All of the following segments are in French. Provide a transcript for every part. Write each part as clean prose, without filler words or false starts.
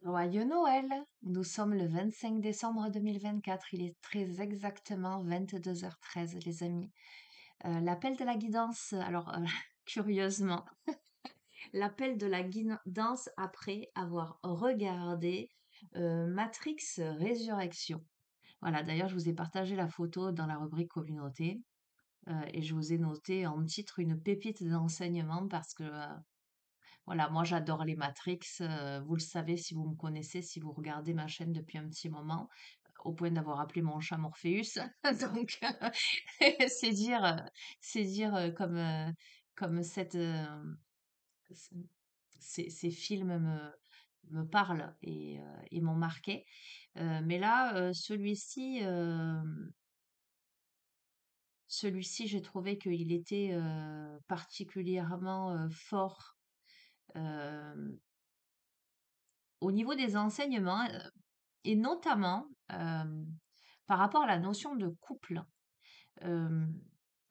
Joyeux Noël! Nous sommes le 25 décembre 2024. Il est très exactement 22h13, les amis. L'appel de la guidance, alors curieusement, l'appel de la guidance après avoir regardé Matrix Résurrection. Voilà, d'ailleurs, je vous ai partagé la photo dans la rubrique communauté et je vous ai noté en titre une pépite d'enseignement parce que voilà, moi j'adore les Matrix, vous le savez si vous me connaissez, si vous regardez ma chaîne depuis un petit moment, au point d'avoir appelé mon chat Morpheus. Donc c'est dire, c'est dire comme c- ces films me parlent et m'ont marqué. Mais là, celui-ci, j'ai trouvé qu'il était particulièrement fort. euh, Au niveau des enseignements, et notamment par rapport à la notion de couple, euh,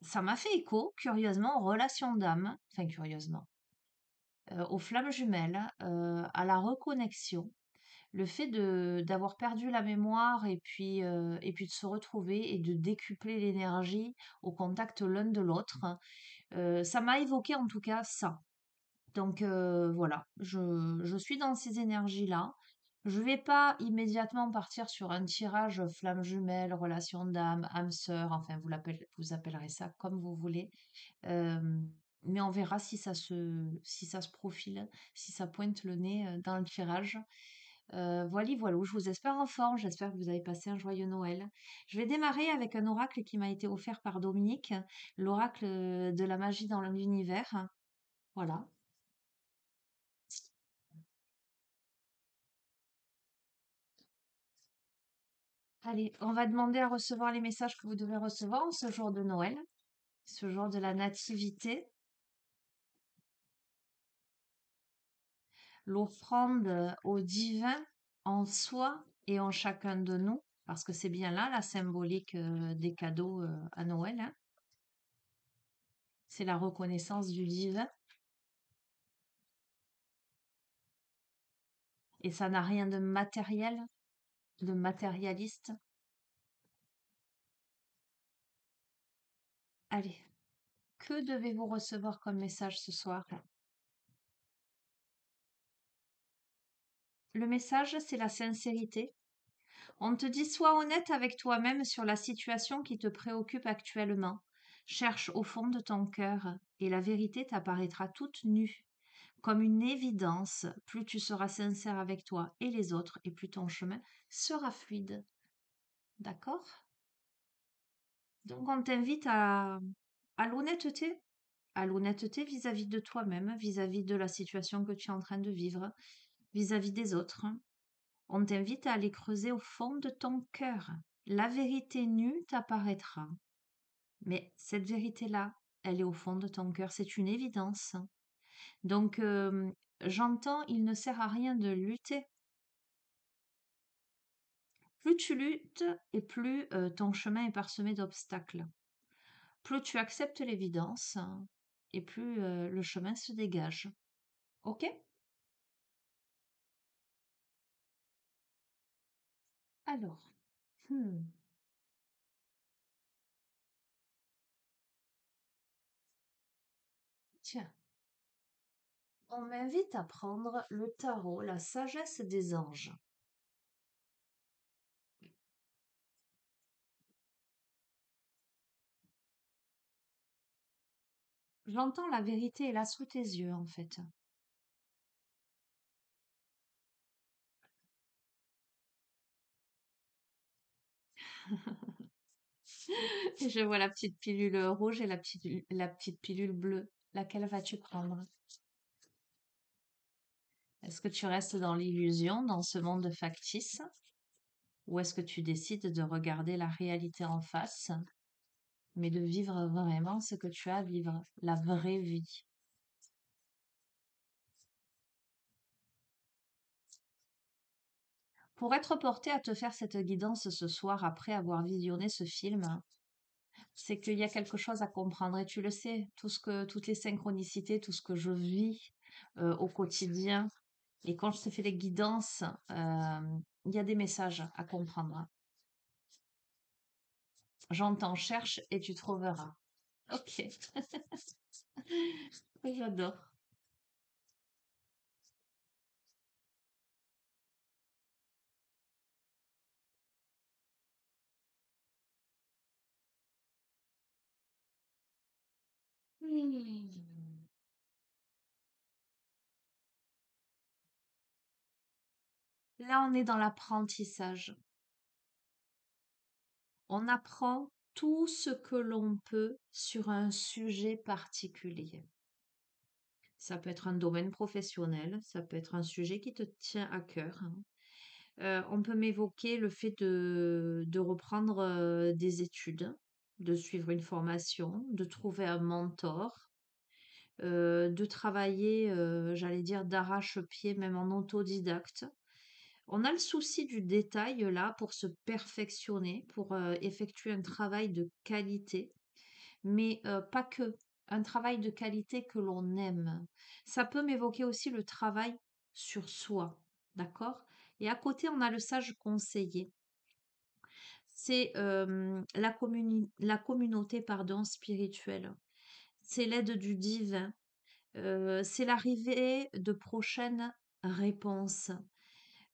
ça m'a fait écho, curieusement, aux relations d'âme, enfin curieusement, aux flammes jumelles, à la reconnexion, le fait d'avoir perdu la mémoire et puis de se retrouver et de décupler l'énergie au contact l'un de l'autre. Ça m'a évoqué en tout cas ça. Donc voilà, je suis dans ces énergies-là. Je vais pas immédiatement partir sur un tirage flamme jumelle, relation d'âme, âme sœur, enfin vous appellerez ça comme vous voulez. Euh, mais on verra si ça se profile, si ça pointe le nez dans le tirage. Voilà, voilà, je vous espère en forme, j'espère que vous avez passé un joyeux Noël. Je vais démarrer avec un oracle qui m'a été offert par Dominique, l'oracle de la magie dans l'univers. Voilà. Allez, on va demander à recevoir les messages que vous devez recevoir en ce jour de Noël, ce jour de la nativité, l'offrande au divin en soi et en chacun de nous, parce que c'est bien là la symbolique des cadeaux à Noël, hein. C'est la reconnaissance du divin et ça n'a rien de matériel, de matérialiste. Allez, que devez-vous recevoir comme message ce soir? Le message, c'est la sincérité. On te dit sois honnête avec toi-même sur la situation qui te préoccupe actuellement. Cherche au fond de ton cœur et la vérité t'apparaîtra toute nue, comme une évidence. Plus tu seras sincère avec toi et les autres et plus ton chemin sera fluide. D'accord? Donc on t'invite à l'honnêteté vis-à-vis de toi-même, vis-à-vis de la situation que tu es en train de vivre, vis-à-vis des autres. On t'invite à aller creuser au fond de ton cœur. La vérité nue t'apparaîtra. Mais cette vérité-là, elle est au fond de ton cœur. C'est une évidence. Donc, j'entends, il ne sert à rien de lutter. Plus tu luttes et plus ton chemin est parsemé d'obstacles. Plus tu acceptes l'évidence et plus le chemin se dégage. Ok? Alors, hmm, tiens, on m'invite à prendre le tarot, la sagesse des anges. J'entends la vérité est là sous tes yeux, en fait. Je vois la petite pilule rouge et la petite pilule bleue. Laquelle vas-tu prendre? Est-ce que tu restes dans l'illusion, dans ce monde factice, ou est-ce que tu décides de regarder la réalité en face, mais de vivre vraiment ce que tu as à vivre, la vraie vie? Pour être porté à te faire cette guidance ce soir après avoir visionné ce film, c'est qu'il y a quelque chose à comprendre et tu le sais, toutes les synchronicités, tout ce que je vis au quotidien. Et quand je te fais les guidances, il y a des messages à comprendre. J'entends cherche et tu trouveras. Ok, j'adore. Hmm. Là, on est dans l'apprentissage. On apprend tout ce que l'on peut sur un sujet particulier. Ça peut être un domaine professionnel, ça peut être un sujet qui te tient à cœur, hein. On peut m'évoquer le fait de reprendre des études, de suivre une formation, de trouver un mentor, de travailler, j'allais dire, d'arrache-pied, même en autodidacte. On a le souci du détail là pour se perfectionner, pour effectuer un travail de qualité, mais pas que. Un travail de qualité que l'on aime. Ça peut m'évoquer aussi le travail sur soi, d'accord? Et à côté, on a le sage conseiller. C'est la communauté pardon, spirituelle. C'est l'aide du divin. C'est l'arrivée de prochaines réponses.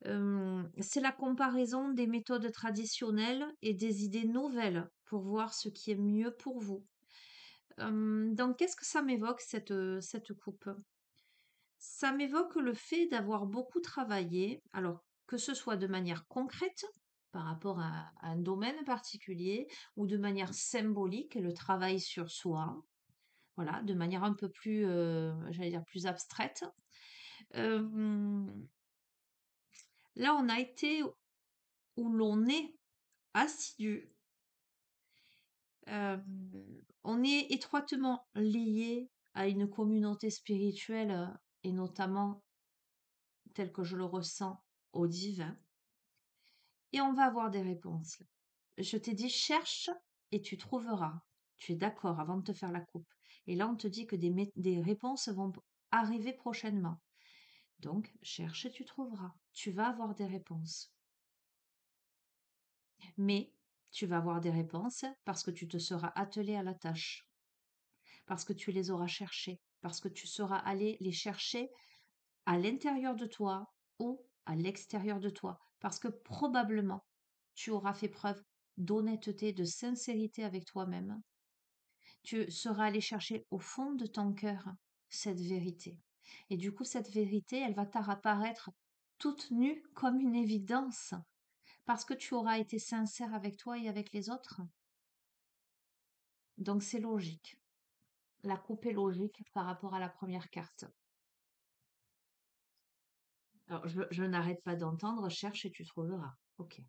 C'est la comparaison des méthodes traditionnelles et des idées nouvelles pour voir ce qui est mieux pour vous. Donc, qu'est-ce que ça m'évoque, cette coupe? Ça m'évoque le fait d'avoir beaucoup travaillé, alors que ce soit de manière concrète, par rapport à un domaine particulier, ou de manière symbolique, le travail sur soi, voilà, de manière un peu plus, j'allais dire, plus abstraite. Euh, Là, on a été où l'on est assidu. Euh, on est étroitement lié à une communauté spirituelle et notamment, tel que je le ressens, au divin. Et on va avoir des réponses. Je t'ai dit cherche et tu trouveras. Tu es d'accord avant de te faire la coupe. Et là, on te dit que des réponses vont arriver prochainement. Donc, cherche et tu trouveras. Tu vas avoir des réponses. Mais tu vas avoir des réponses parce que tu te seras attelé à la tâche, parce que tu les auras cherchées, parce que tu seras allé les chercher à l'intérieur de toi ou à l'extérieur de toi, parce que probablement tu auras fait preuve d'honnêteté, de sincérité avec toi-même. Tu seras allé chercher au fond de ton cœur cette vérité. Et du coup, cette vérité, elle va t'apparaître toute nue comme une évidence, parce que tu auras été sincère avec toi et avec les autres. Donc c'est logique. La coupe est logique par rapport à la première carte. Alors, je n'arrête pas d'entendre, cherche et tu trouveras. Ok,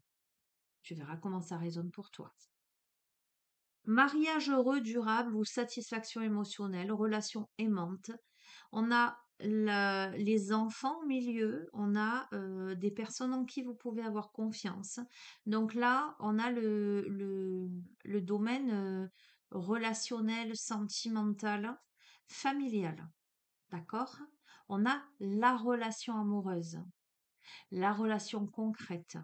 tu verras comment ça résonne pour toi. Mariage heureux, durable ou satisfaction émotionnelle, relation aimante. On a les enfants au milieu, on a des personnes en qui vous pouvez avoir confiance. Donc là, on a le domaine relationnel, sentimental, familial. D'accord? On a la relation amoureuse, la relation concrète.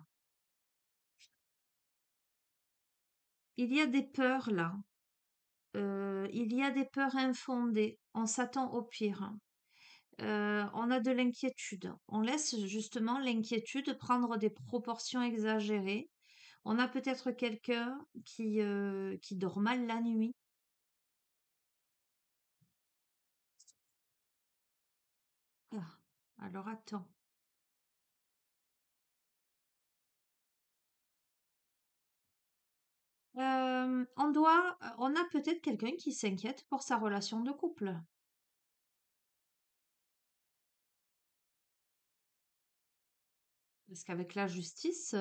Il y a des peurs là. Il y a des peurs infondées. On s'attend au pire. On a de l'inquiétude. On laisse justement l'inquiétude prendre des proportions exagérées. On a peut-être quelqu'un qui dort mal la nuit. Ah, alors attends. On a peut-être quelqu'un qui s'inquiète pour sa relation de couple. Parce qu'avec la justice,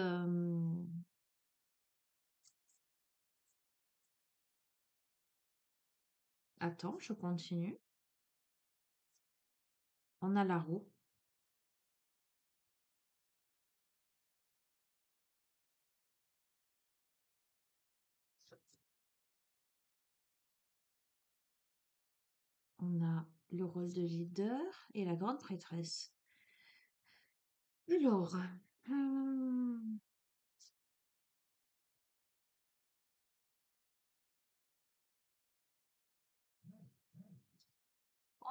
attends, je continue. On a la roue. On a le rôle de leader et la grande prêtresse. Alors, hum,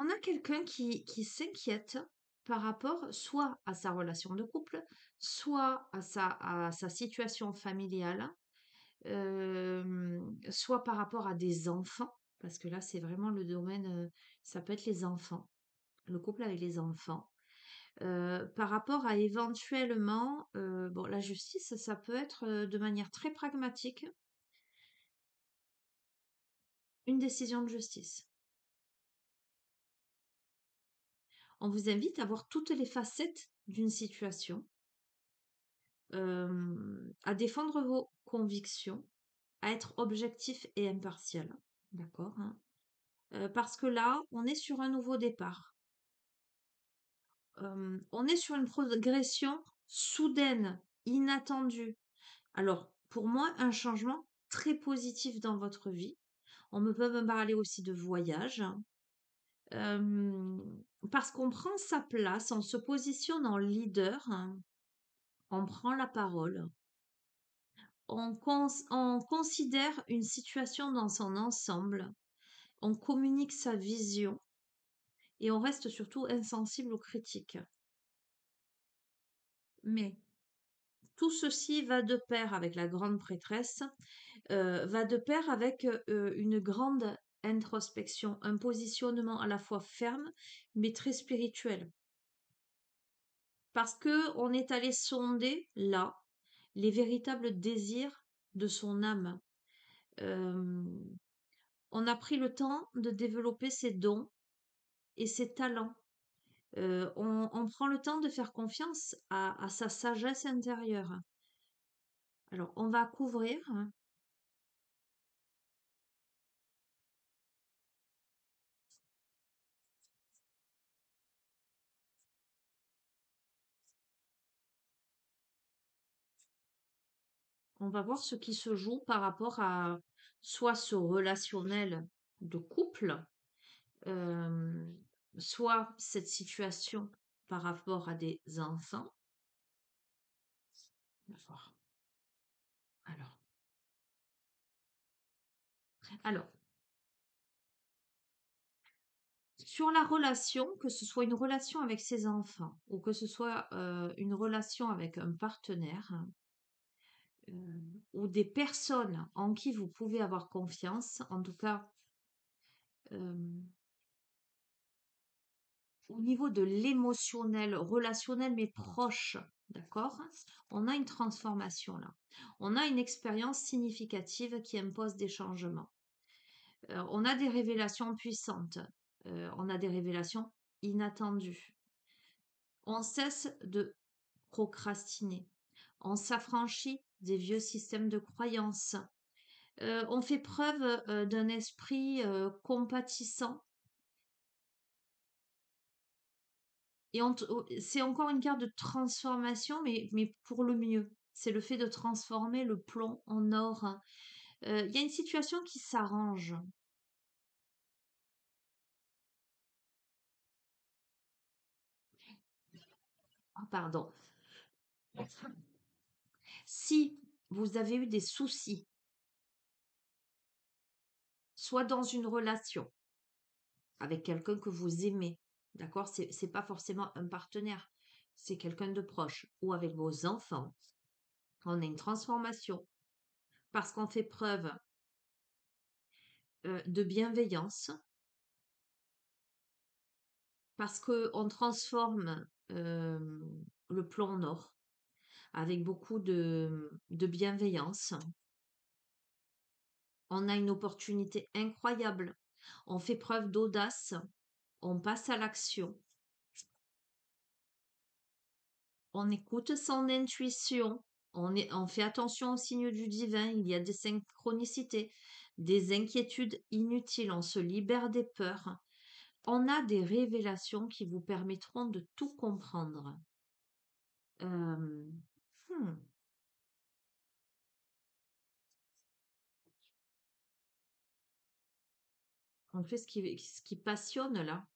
on a quelqu'un qui s'inquiète par rapport soit à sa relation de couple, soit à sa situation familiale, soit par rapport à des enfants, parce que là, c'est vraiment le domaine, ça peut être les enfants, le couple avec les enfants. Par rapport à éventuellement, bon, la justice, ça peut être de manière très pragmatique, une décision de justice. On vous invite à voir toutes les facettes d'une situation, à défendre vos convictions, à être objectif et impartial. D'accord, hein. Parce que là, on est sur un nouveau départ. On est sur une progression soudaine, inattendue. Alors, pour moi, un changement très positif dans votre vie. On me peut me parler aussi de voyage. Euh, Parce qu'on prend sa place, on se positionne en leader, hein, on prend la parole, on considère une situation dans son ensemble, on communique sa vision et on reste surtout insensible aux critiques. Mais tout ceci va de pair avec la grande prêtresse, va de pair avec une grande introspection, un positionnement à la fois ferme mais très spirituel. Parce que on est allé sonder là les véritables désirs de son âme. Euh, on a pris le temps de développer ses dons et ses talents. On prend le temps de faire confiance à sa sagesse intérieure. Alors, on va couvrir, hein, on va voir ce qui se joue par rapport à soit ce relationnel de couple, euh, soit cette situation par rapport à des enfants. On va voir. Alors, alors, sur la relation, que ce soit une relation avec ses enfants ou que ce soit une relation avec un partenaire, ou des personnes en qui vous pouvez avoir confiance, en tout cas euh, au niveau de l'émotionnel, relationnel, mais proche, d'accord? On a une transformation là. On a une expérience significative qui impose des changements. On a des révélations puissantes. On a des révélations inattendues. On cesse de procrastiner. On s'affranchit des vieux systèmes de croyances. On fait preuve d'un esprit compatissant. Et c'est encore une carte de transformation, mais pour le mieux. C'est le fait de transformer le plomb en or. Il y a une situation qui s'arrange. Ah, pardon. Si vous avez eu des soucis, soit dans une relation avec quelqu'un que vous aimez, d'accord? C'est pas forcément un partenaire, c'est quelqu'un de proche, ou avec vos enfants, on a une transformation parce qu'on fait preuve de bienveillance, parce qu'on transforme le plan en or avec beaucoup de bienveillance. On a une opportunité incroyable. On fait preuve d'audace. On passe à l'action. On écoute son intuition. On fait attention aux signes du divin. Il y a des synchronicités, des inquiétudes inutiles. On se libère des peurs. On a des révélations qui vous permettront de tout comprendre. Euh, hmm, On fait ce qui passionne là.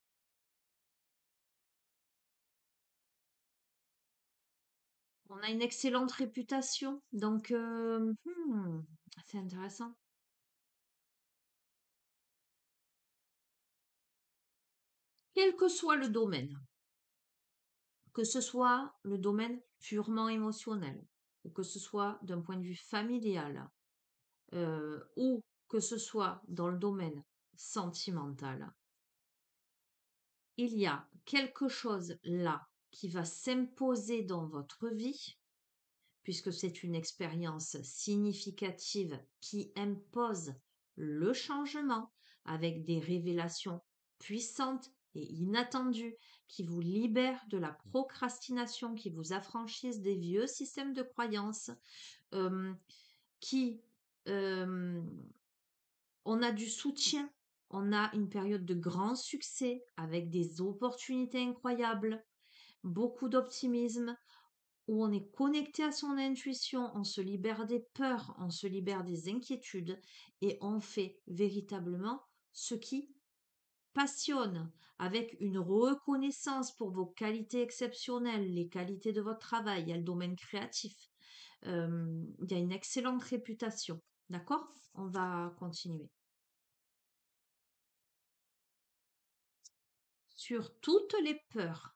On a une excellente réputation, donc c'est intéressant. Quel que soit le domaine, que ce soit le domaine purement émotionnel, ou que ce soit d'un point de vue familial, ou que ce soit dans le domaine sentimental, il y a quelque chose là qui va s'imposer dans votre vie, puisque c'est une expérience significative qui impose le changement avec des révélations puissantes et inattendues qui vous libèrent de la procrastination, qui vous affranchissent des vieux systèmes de croyances, euh, qui euh, on a du soutien, on a une période de grand succès avec des opportunités incroyables, beaucoup d'optimisme, où on est connecté à son intuition, on se libère des peurs, on se libère des inquiétudes et on fait véritablement ce qui passionne, avec une reconnaissance pour vos qualités exceptionnelles, les qualités de votre travail, il y a le domaine créatif, il y a une excellente réputation. D'accord? On va continuer. Sur toutes les peurs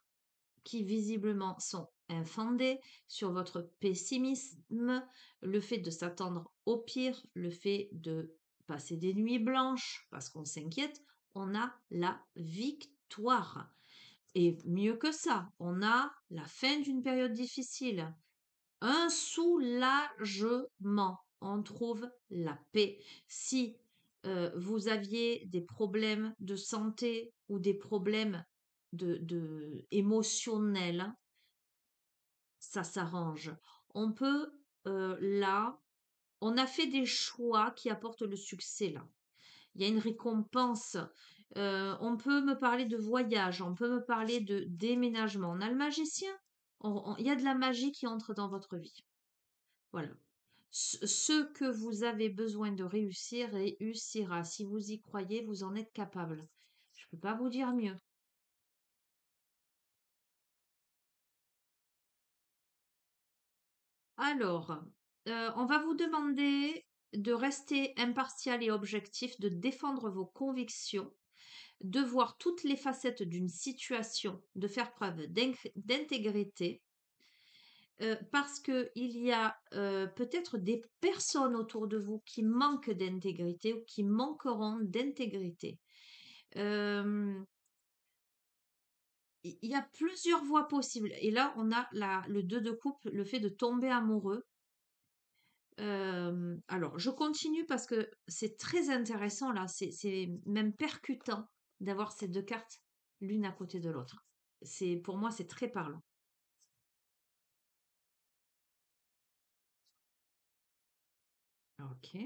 qui visiblement sont infondées, sur votre pessimisme, le fait de s'attendre au pire, le fait de passer des nuits blanches parce qu'on s'inquiète, on a la victoire. Et mieux que ça, on a la fin d'une période difficile, un soulagement. On trouve la paix. Si vous aviez des problèmes de santé ou des problèmes émotionnels, ça s'arrange. On peut là, on a fait des choix qui apportent le succès là. Il y a une récompense. On peut me parler de voyage, on peut me parler de déménagement. On a le magicien. Il y a de la magie qui entre dans votre vie. Voilà. Ce que vous avez besoin de réussir réussira. Si vous y croyez, vous en êtes capable. Je ne peux pas vous dire mieux. Alors, on va vous demander de rester impartial et objectif, de défendre vos convictions, de voir toutes les facettes d'une situation, de faire preuve d'intégrité, parce qu'il y a peut-être des personnes autour de vous qui manquent d'intégrité ou qui manqueront d'intégrité. Il y a plusieurs voies possibles. Et là, on a le 2 de coupe, le fait de tomber amoureux. Alors, je continue parce que c'est très intéressant là, c'est même percutant d'avoir ces deux cartes l'une à côté de l'autre. Pour moi, c'est très parlant. Ok.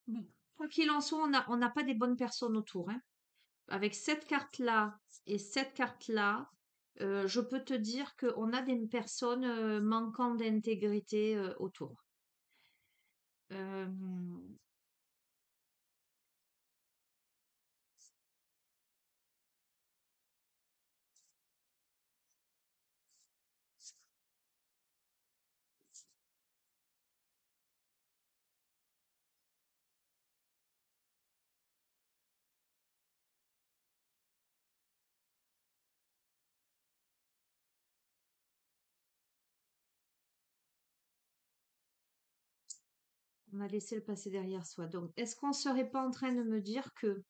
Bon. Quoi qu'il en soit, on n'a pas des bonnes personnes autour, hein. Avec cette carte-là et cette carte-là, je peux te dire qu'on a des personnes manquant d'intégrité autour. Euh, on a laissé le passé derrière soi. Donc, est-ce qu'on serait pas en train de me dire que,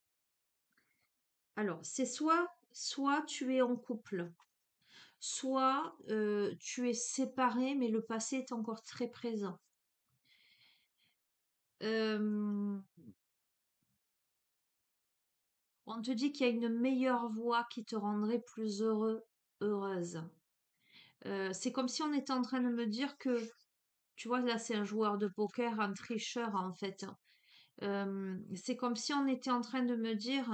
alors, c'est soit tu es en couple, soit tu es séparé, mais le passé est encore très présent. Euh, on te dit qu'il y a une meilleure voie qui te rendrait plus heureux, heureuse. C'est comme si on était en train de me dire que, tu vois, là, c'est un joueur de poker, un tricheur, en fait. C'est comme si on était en train de me dire,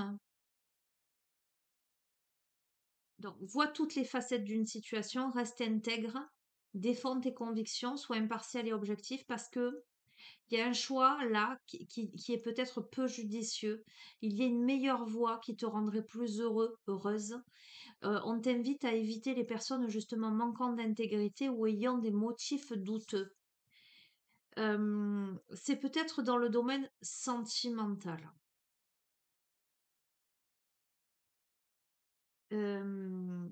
Donc, vois toutes les facettes d'une situation, reste intègre, défends tes convictions, sois impartial et objectif parce que il y a un choix là qui est peut-être peu judicieux. Il y a une meilleure voie qui te rendrait plus heureux, heureuse. On t'invite à éviter les personnes justement manquant d'intégrité ou ayant des motifs douteux. C'est peut-être dans le domaine sentimental. Euh,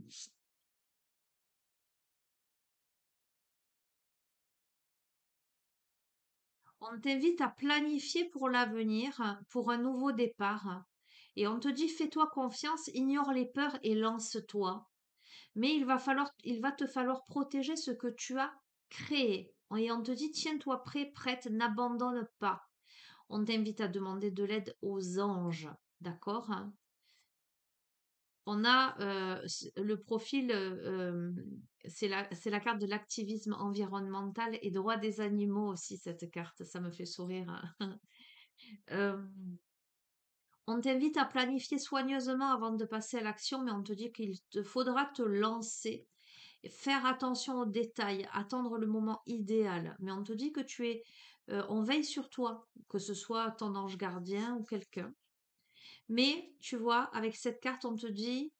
on t'invite à planifier pour l'avenir, pour un nouveau départ. Et on te dit, fais-toi confiance, ignore les peurs et lance-toi. Mais il va te falloir protéger ce que tu as créé. Et on te dit, tiens-toi prêt, prête, n'abandonne pas. On t'invite à demander de l'aide aux anges. D'accord? On a le profil, c'est la carte de l'activisme environnemental et droit des animaux aussi, cette carte. Ça me fait sourire. Euh, on t'invite à planifier soigneusement avant de passer à l'action, mais on te dit qu'il te faudra te lancer, faire attention aux détails, attendre le moment idéal. Mais on te dit que on veille sur toi, que ce soit ton ange gardien ou quelqu'un. Mais tu vois, avec cette carte, on te dit,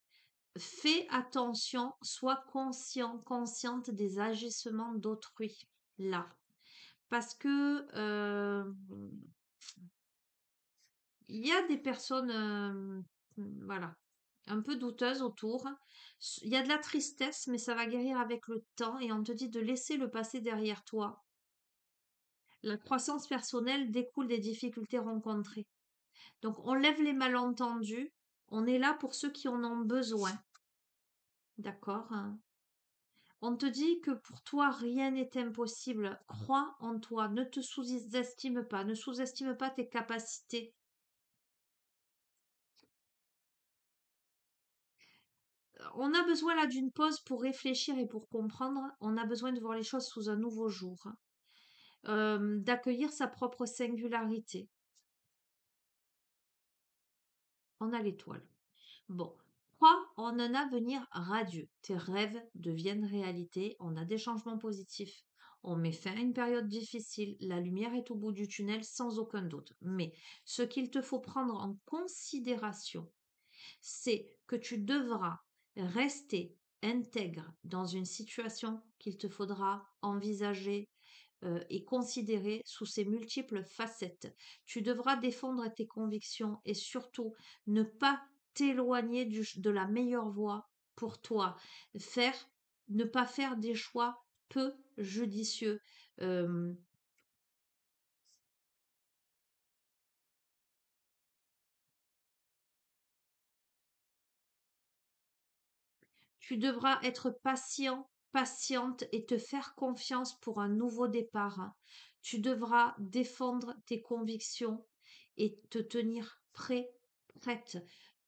fais attention, sois conscient, consciente des agissements d'autrui. Là. Parce que il y a des personnes, voilà, un peu douteuses autour. Il y a de la tristesse, mais ça va guérir avec le temps et on te dit de laisser le passé derrière toi. La croissance personnelle découle des difficultés rencontrées. Donc, on lève les malentendus. On est là pour ceux qui en ont besoin. D'accord? On te dit que pour toi, rien n'est impossible. Crois en toi. Ne te sous-estime pas. Ne sous-estime pas tes capacités. On a besoin là d'une pause pour réfléchir et pour comprendre. On a besoin de voir les choses sous un nouveau jour. D'accueillir sa propre singularité. On a l'étoile. Bon, crois en un avenir radieux. Tes rêves deviennent réalité. On a des changements positifs. On met fin à une période difficile. La lumière est au bout du tunnel sans aucun doute. Mais ce qu'il te faut prendre en considération, c'est que tu devras rester intègre dans une situation qu'il te faudra envisager et considérer sous ses multiples facettes. Tu devras défendre tes convictions et surtout ne pas t'éloigner de la meilleure voie pour toi. Faire, ne pas faire des choix peu judicieux. Euh, Tu devras être patient, patiente et te faire confiance pour un nouveau départ. Tu devras défendre tes convictions et te tenir prêt, prête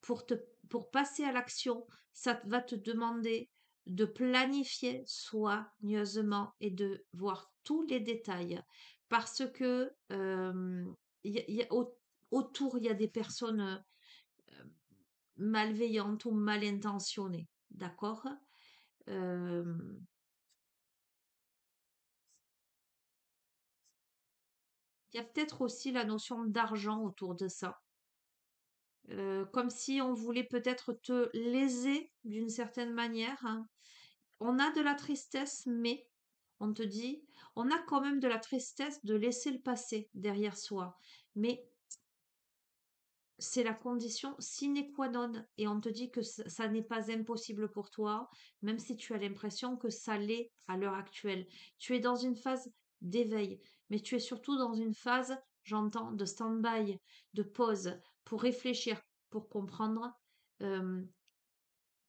pour pour passer à l'action. Ça va te demander de planifier soigneusement et de voir tous les détails parce que autour il y a des personnes malveillantes ou mal intentionnées. D'accord? Euh, Il y a peut-être aussi la notion d'argent autour de ça. Comme si on voulait peut-être te léser d'une certaine manière, hein. On a de la tristesse, mais on te dit, on a quand même de la tristesse de laisser le passé derrière soi. Mais c'est la condition sine qua non. Et on te dit que ça n'est pas impossible pour toi, même si tu as l'impression que ça l'est à l'heure actuelle. Tu es dans une phase d'éveil, mais tu es surtout dans une phase, j'entends, de stand-by, de pause, pour réfléchir, pour comprendre. Euh,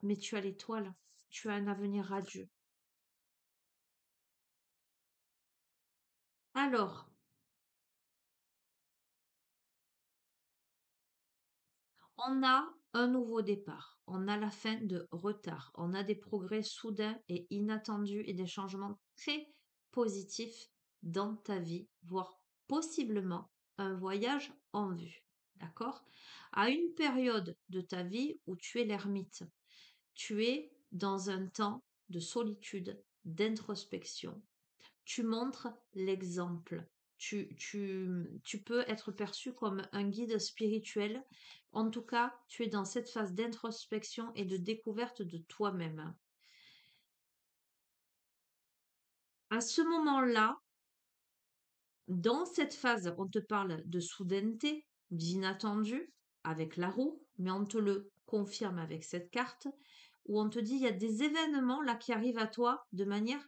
mais tu as l'étoile, tu as un avenir radieux. Alors, on a un nouveau départ, on a la fin de retard, on a des progrès soudains et inattendus et des changements très positifs dans ta vie, voire possiblement un voyage en vue. D'accord? À une période de ta vie où tu es l'ermite, tu es dans un temps de solitude, d'introspection. Tu montres l'exemple. Tu peux être perçu comme un guide spirituel. En tout cas, tu es dans cette phase d'introspection et de découverte de toi-même. À ce moment-là, dans cette phase, on te parle de soudaineté, d'inattendu, avec la roue, mais on te le confirme avec cette carte, où on te dit il y a des événements là qui arrivent à toi de manière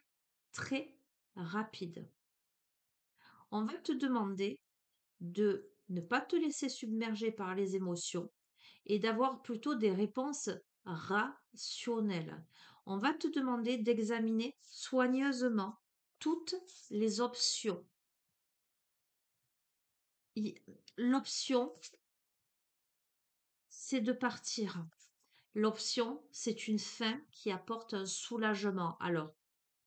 très rapide. On va te demander de ne pas te laisser submerger par les émotions et d'avoir plutôt des réponses rationnelles. On va te demander d'examiner soigneusement toutes les options. L'option, c'est de partir. L'option, c'est une fin qui apporte un soulagement. Alors,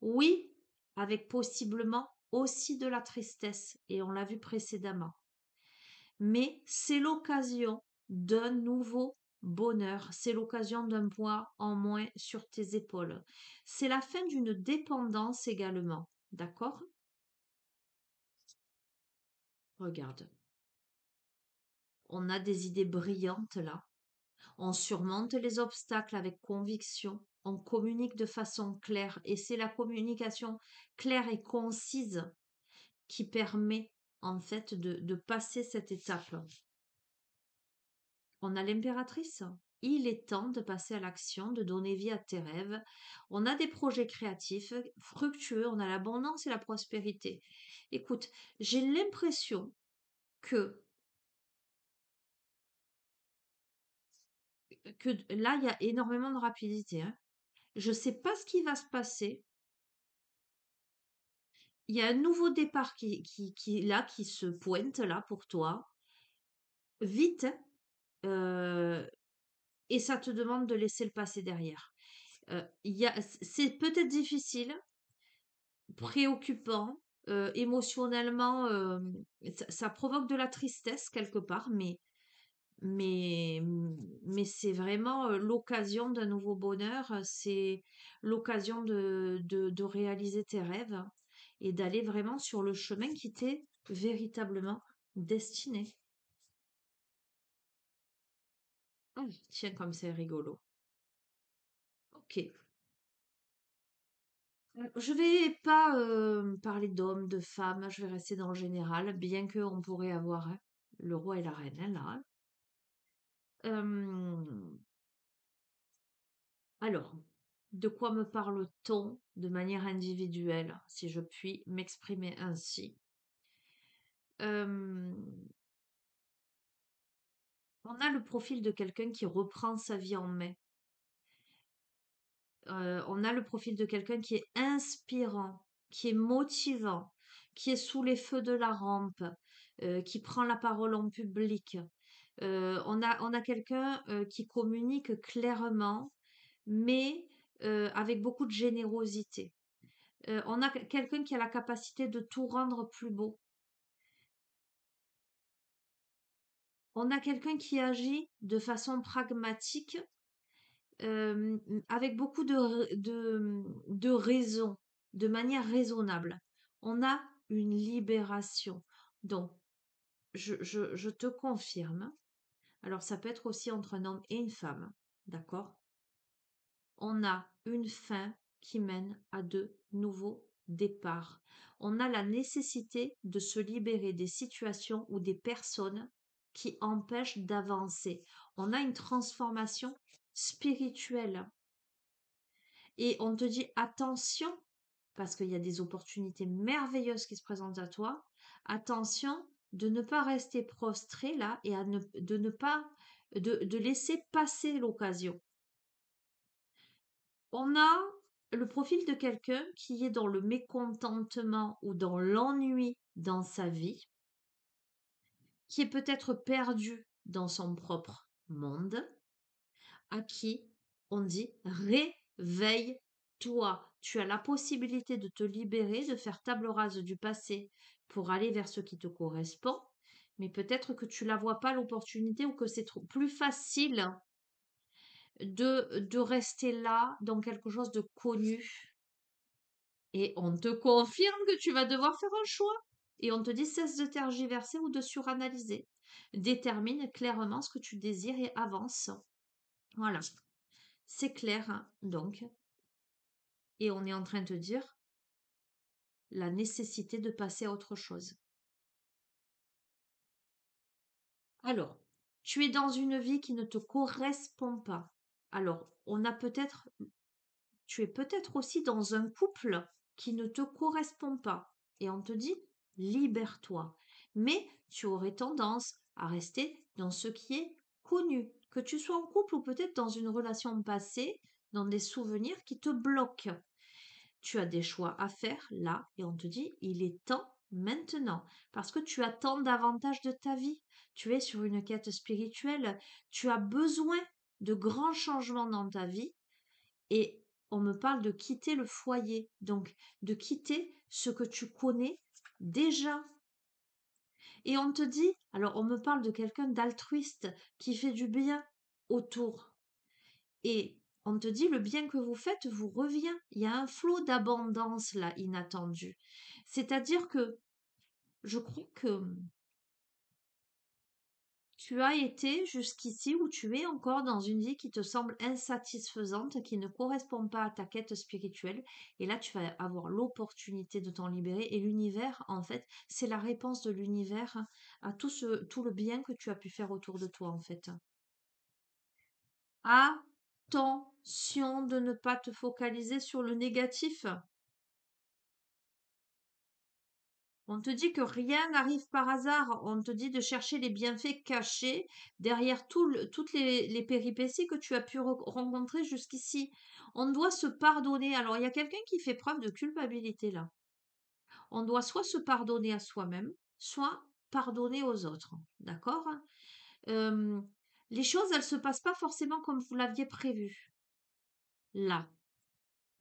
oui, avec possiblement aussi de la tristesse, et on l'a vu précédemment. Mais c'est l'occasion d'un nouveau bonheur, c'est l'occasion d'un poids en moins sur tes épaules. C'est la fin d'une dépendance également, d'accord? Regarde, on a des idées brillantes là. On surmonte les obstacles avec conviction, on communique de façon claire et c'est la communication claire et concise qui permet en fait de passer cette étape. On a l'impératrice. Il est temps de passer à l'action, de donner vie à tes rêves. On a des projets créatifs, fructueux, on a l'abondance et la prospérité. Écoute, j'ai l'impression que, que là, il y a énormément de rapidité, hein. Je ne sais pas ce qui va se passer. Il y a un nouveau départ qui se pointe là pour toi. Vite, et ça te demande de laisser le passé derrière. C'est peut-être difficile, préoccupant, émotionnellement, ça provoque de la tristesse quelque part, mais, mais c'est vraiment l'occasion d'un nouveau bonheur, c'est l'occasion de réaliser tes rêves et d'aller vraiment sur le chemin qui t'est véritablement destiné. Ah, tiens, comme c'est rigolo. Ok. Je vais pas parler d'hommes, de femmes, je vais rester dans le général, bien qu'on pourrait avoir hein, le roi et la reine hein, là. Hein. Alors, de quoi me parle-t-on de manière individuelle, si je puis m'exprimer ainsi? Euh, on a le profil de quelqu'un qui reprend sa vie en main. On a le profil de quelqu'un qui est inspirant, qui est motivant, qui est sous les feux de la rampe, qui prend la parole en public. On a quelqu'un qui communique clairement, mais avec beaucoup de générosité. On a quelqu'un qui a la capacité de tout rendre plus beau. On a quelqu'un qui agit de façon pragmatique, avec beaucoup de raison, de manière raisonnable. On a une libération. Donc, je te confirme. Alors, ça peut être aussi entre un homme et une femme, d'accord? On a une fin qui mène à de nouveaux départs. On a la nécessité de se libérer des situations ou des personnes qui empêchent d'avancer. On a une transformation spirituelle. Et on te dit attention, parce qu'il y a des opportunités merveilleuses qui se présentent à toi. Attention de ne pas rester prostré là et de ne pas de laisser passer l'occasion. On a le profil de quelqu'un qui est dans le mécontentement ou dans l'ennui dans sa vie, qui est peut-être perdu dans son propre monde, à qui on dit réveille-toi. Tu as la possibilité de te libérer, de faire table rase du passé pour aller vers ce qui te correspond, mais peut-être que tu la vois pas l'opportunité ou que c'est plus facile de rester là dans quelque chose de connu et on te confirme que tu vas devoir faire un choix. Et on te dit cesse de tergiverser ou de suranalyser. Détermine clairement ce que tu désires et avance. Voilà. C'est clair, hein, donc. Et on est en train de te dire la nécessité de passer à autre chose. Alors, tu es dans une vie qui ne te correspond pas. Alors, tu es peut-être aussi dans un couple qui ne te correspond pas. Et on te dit, libère-toi. Mais tu aurais tendance à rester dans ce qui est connu. Que tu sois en couple ou peut-être dans une relation passée, dans des souvenirs qui te bloquent. Tu as des choix à faire là et on te dit, il est temps maintenant. Parce que tu attends davantage de ta vie. Tu es sur une quête spirituelle. Tu as besoin de grands changements dans ta vie et on me parle de quitter le foyer, donc de quitter ce que tu connais déjà. Et on te dit, alors on me parle de quelqu'un d'altruiste qui fait du bien autour. Et on te dit, le bien que vous faites vous revient. Il y a un flot d'abondance là, inattendu. C'est-à-dire que je crois que tu as été jusqu'ici ou tu es encore dans une vie qui te semble insatisfaisante, qui ne correspond pas à ta quête spirituelle. Et là, tu vas avoir l'opportunité de t'en libérer. Et l'univers, en fait, c'est la réponse de l'univers à tout le bien que tu as pu faire autour de toi, en fait. Attention de ne pas te focaliser sur le négatif. On te dit que rien n'arrive par hasard. On te dit de chercher les bienfaits cachés derrière toutes les péripéties que tu as pu rencontrer jusqu'ici. On doit se pardonner. Alors, il y a quelqu'un qui fait preuve de culpabilité là. On doit soit se pardonner à soi-même, soit pardonner aux autres. D'accord? Euh, les choses, elles se passent pas forcément comme vous l'aviez prévu. Là.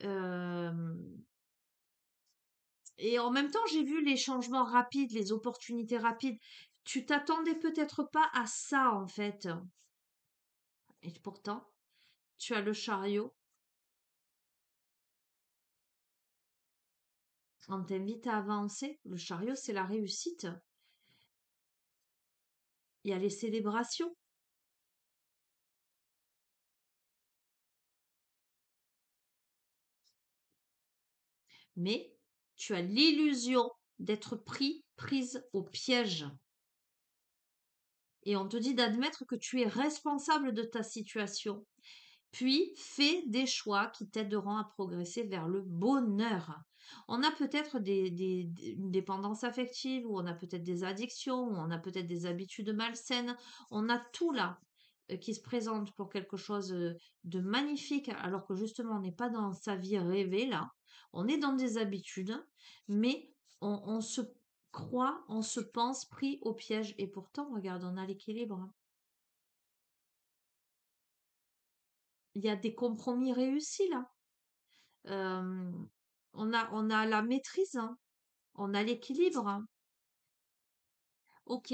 Euh, Et en même temps, j'ai vu les changements rapides, les opportunités rapides. Tu t'attendais peut-être pas à ça, en fait. Et pourtant, tu as le chariot. On t'invite à avancer. Le chariot, c'est la réussite. Il y a les célébrations. Mais tu as l'illusion d'être prise au piège. Et on te dit d'admettre que tu es responsable de ta situation. Puis fais des choix qui t'aideront à progresser vers le bonheur. On a peut-être une dépendance affective, ou on a peut-être des addictions, ou on a peut-être des habitudes malsaines. On a tout là qui se présente pour quelque chose de magnifique, alors que justement on n'est pas dans sa vie rêvée là. On est dans des habitudes, mais on se croit, on se pense pris au piège. Et pourtant, regarde, on a l'équilibre. Il y a des compromis réussis là. Euh, on a la maîtrise, hein. On a l'équilibre, hein. Ok.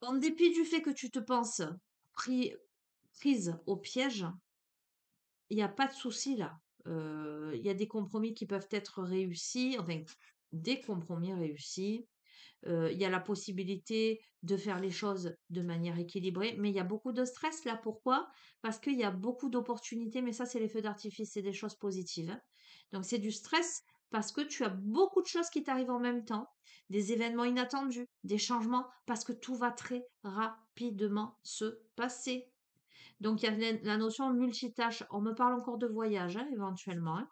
En dépit du fait que tu te penses pris, prise au piège, il n'y a pas de souci là. Il y a des compromis qui peuvent être réussis, enfin des compromis réussis. Il y a la possibilité de faire les choses de manière équilibrée, mais il y a beaucoup de stress là. Pourquoi? Parce qu'il y a beaucoup d'opportunités, mais ça, c'est les feux d'artifice, c'est des choses positives, hein. Donc, c'est du stress parce que tu as beaucoup de choses qui t'arrivent en même temps, des événements inattendus, des changements, parce que tout va très rapidement se passer. Donc, il y a la notion multitâche. On me parle encore de voyage, hein, éventuellement, hein.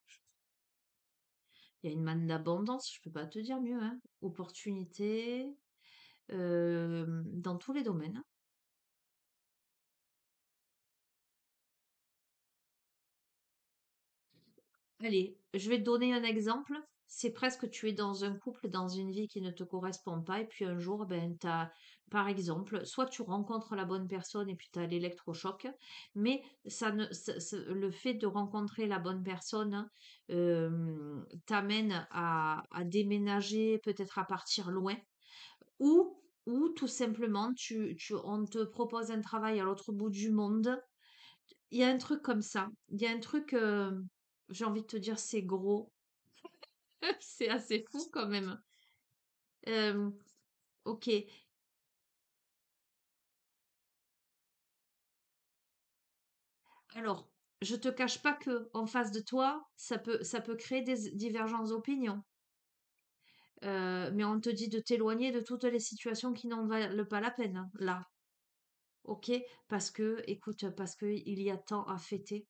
Il y a une manne d'abondance, je peux pas te dire mieux, hein. Opportunités, dans tous les domaines. Allez, je vais te donner un exemple. C'est presque tu es dans un couple, dans une vie qui ne te correspond pas, et puis un jour, ben, t'as, par exemple, soit tu rencontres la bonne personne et puis tu as l'électrochoc, mais le fait de rencontrer la bonne personne t'amène à déménager, peut-être à partir loin, ou ou tout simplement, on te propose un travail à l'autre bout du monde. Il y a un truc comme ça. Il y a un truc, j'ai envie de te dire, c'est gros. C'est assez fou quand même. Euh, ok. Alors, je te cache pas que en face de toi, ça peut créer des divergences d'opinion. Mais on te dit de t'éloigner de toutes les situations qui n'en valent pas la peine, hein, là. Ok? Parce que, écoute, parce que il y a tant à fêter.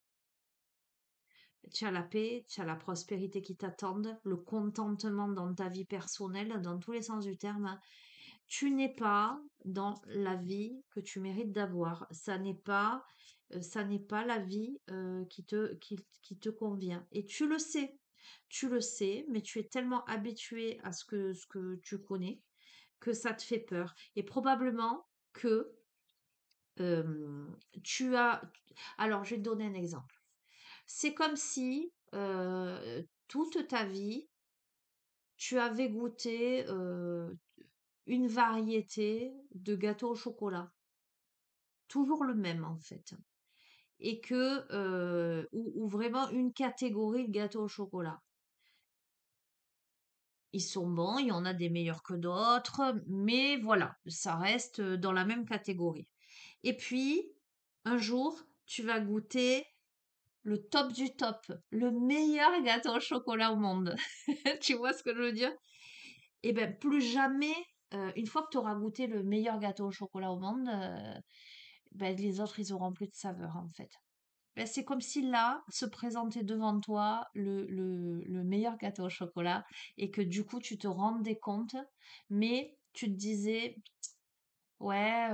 Tu as la paix, tu as la prospérité qui t'attendent, le contentement dans ta vie personnelle, dans tous les sens du terme. Tu n'es pas dans la vie que tu mérites d'avoir. Ça n'est pas la vie qui te convient. Et tu le sais. Tu le sais, mais tu es tellement habitué à ce que tu connais que ça te fait peur. Et probablement que euh, tu as... Alors, je vais te donner un exemple. C'est comme si toute ta vie, tu avais goûté une variété de gâteaux au chocolat, toujours le même en fait, et que ou vraiment une catégorie de gâteaux au chocolat. Ils sont bons, il y en a des meilleurs que d'autres, mais voilà, ça reste dans la même catégorie. Et puis, un jour, tu vas goûter le top du top, le meilleur gâteau au chocolat au monde. Tu vois ce que je veux dire? Et ben plus jamais, une fois que tu auras goûté le meilleur gâteau au chocolat au monde, ben, les autres, ils auront plus de saveur en fait. Ben, c'est comme si là, se présentait devant toi le meilleur gâteau au chocolat et que du coup, tu te rendais compte, mais tu te disais, ouais,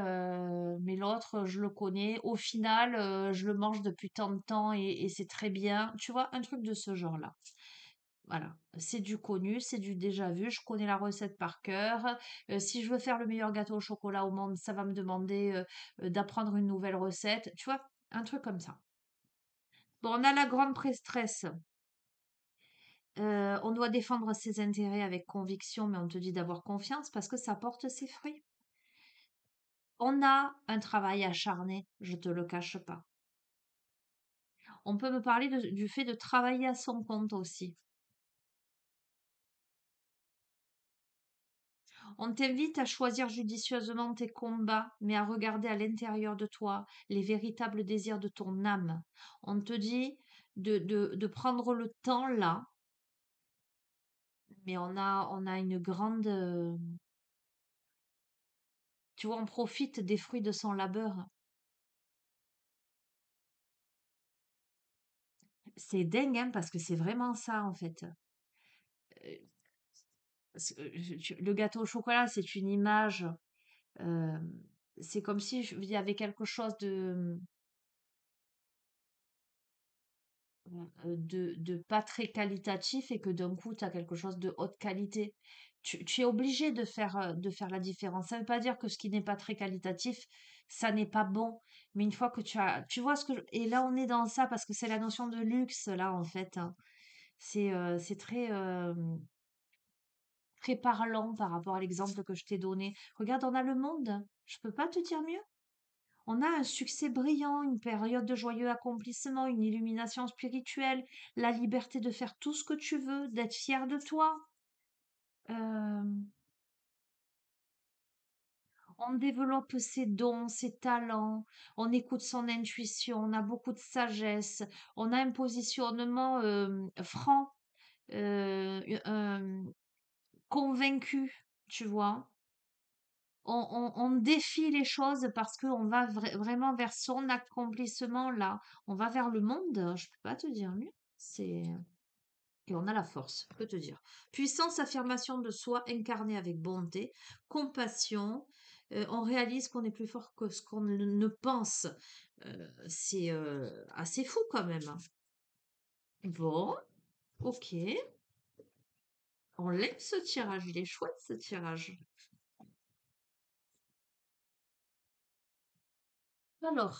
mais l'autre, je le connais. Au final, je le mange depuis tant de temps et c'est très bien. Tu vois, un truc de ce genre-là. Voilà, c'est du connu, c'est du déjà vu, je connais la recette par cœur. Si je veux faire le meilleur gâteau au chocolat au monde, ça va me demander d'apprendre une nouvelle recette. Tu vois, un truc comme ça. Bon, on a la grande pré-stress. On doit défendre ses intérêts avec conviction, mais on te dit d'avoir confiance parce que ça porte ses fruits. On a un travail acharné, je te le cache pas. On peut me parler du fait de travailler à son compte aussi. On t'invite à choisir judicieusement tes combats, mais à regarder à l'intérieur de toi les véritables désirs de ton âme. On te dit de prendre le temps là, mais on a une grande... tu vois, on profite des fruits de son labeur. C'est dingue, hein, parce que c'est vraiment ça, en fait. Euh, le gâteau au chocolat, c'est une image. euh, c'est comme si il y avait quelque chose de pas très qualitatif et que d'un coup, tu as quelque chose de haute qualité. Tu es obligé de faire la différence. Ça ne veut pas dire que ce qui n'est pas très qualitatif, ça n'est pas bon. Mais une fois que tu vois ce que et là, on est dans ça parce que c'est la notion de luxe, là, en fait, hein. C'est très, très parlant par rapport à l'exemple que je t'ai donné. Regarde, on a le monde. Je peux pas te dire mieux. On a un succès brillant, une période de joyeux accomplissement, une illumination spirituelle, la liberté de faire tout ce que tu veux, d'être fier de toi. Euh, on développe ses dons, ses talents, on écoute son intuition, on a beaucoup de sagesse, on a un positionnement franc, euh, convaincu, tu vois. On défie les choses parce qu'on va vraiment vers son accomplissement là. On va vers le monde, je peux pas te dire mieux. C'est et on a la force, je peux te dire. Puissance, affirmation de soi incarnée avec bonté, compassion. On réalise qu'on est plus fort que ce qu'on ne pense. C'est assez fou quand même, hein. Bon, ok. On l'aime ce tirage, il est chouette ce tirage. Alors,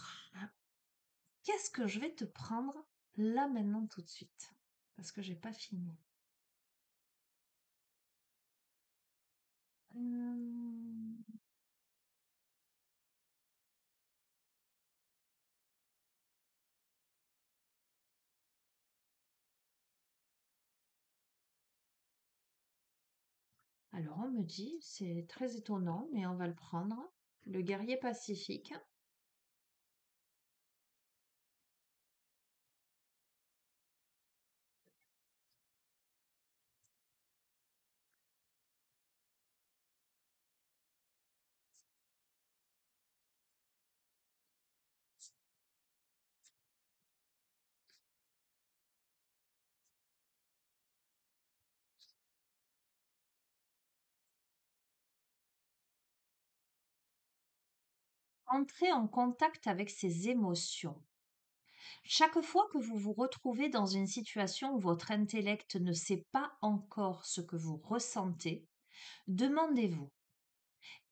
qu'est-ce que je vais te prendre là maintenant tout de suite? Parce que j'ai pas fini. Hum, Alors on me dit, c'est très étonnant, mais on va le prendre. Le guerrier pacifique. Entrez en contact avec ses émotions. Chaque fois que vous vous retrouvez dans une situation où votre intellect ne sait pas encore ce que vous ressentez, demandez-vous,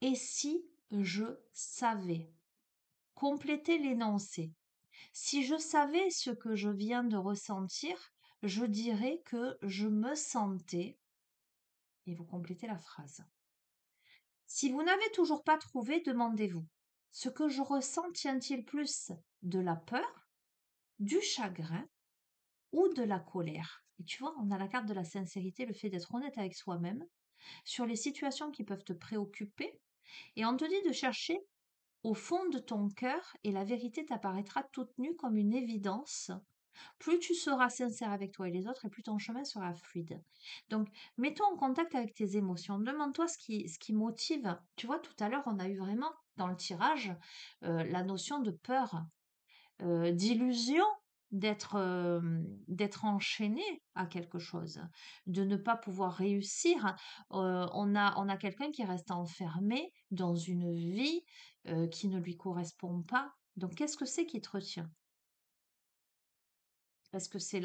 et si je savais? Complétez l'énoncé. Si je savais ce que je viens de ressentir, je dirais que je me sentais, et vous complétez la phrase. Si vous n'avez toujours pas trouvé, demandez-vous, ce que je ressens tient-il plus de la peur, du chagrin ou de la colère? Et tu vois, on a la carte de la sincérité, le fait d'être honnête avec soi-même sur les situations qui peuvent te préoccuper. Et on te dit de chercher au fond de ton cœur et la vérité t'apparaîtra toute nue comme une évidence. Plus tu seras sincère avec toi et les autres et plus ton chemin sera fluide. Donc, mets-toi en contact avec tes émotions. Demande-toi ce qui motive. Tu vois, tout à l'heure, on a eu vraiment dans le tirage la notion de peur, d'illusion, d'être enchaîné à quelque chose, de ne pas pouvoir réussir. On a quelqu'un qui reste enfermé dans une vie qui ne lui correspond pas. Donc, qu'est-ce que c'est qui te retient? Est-ce que c'est heu,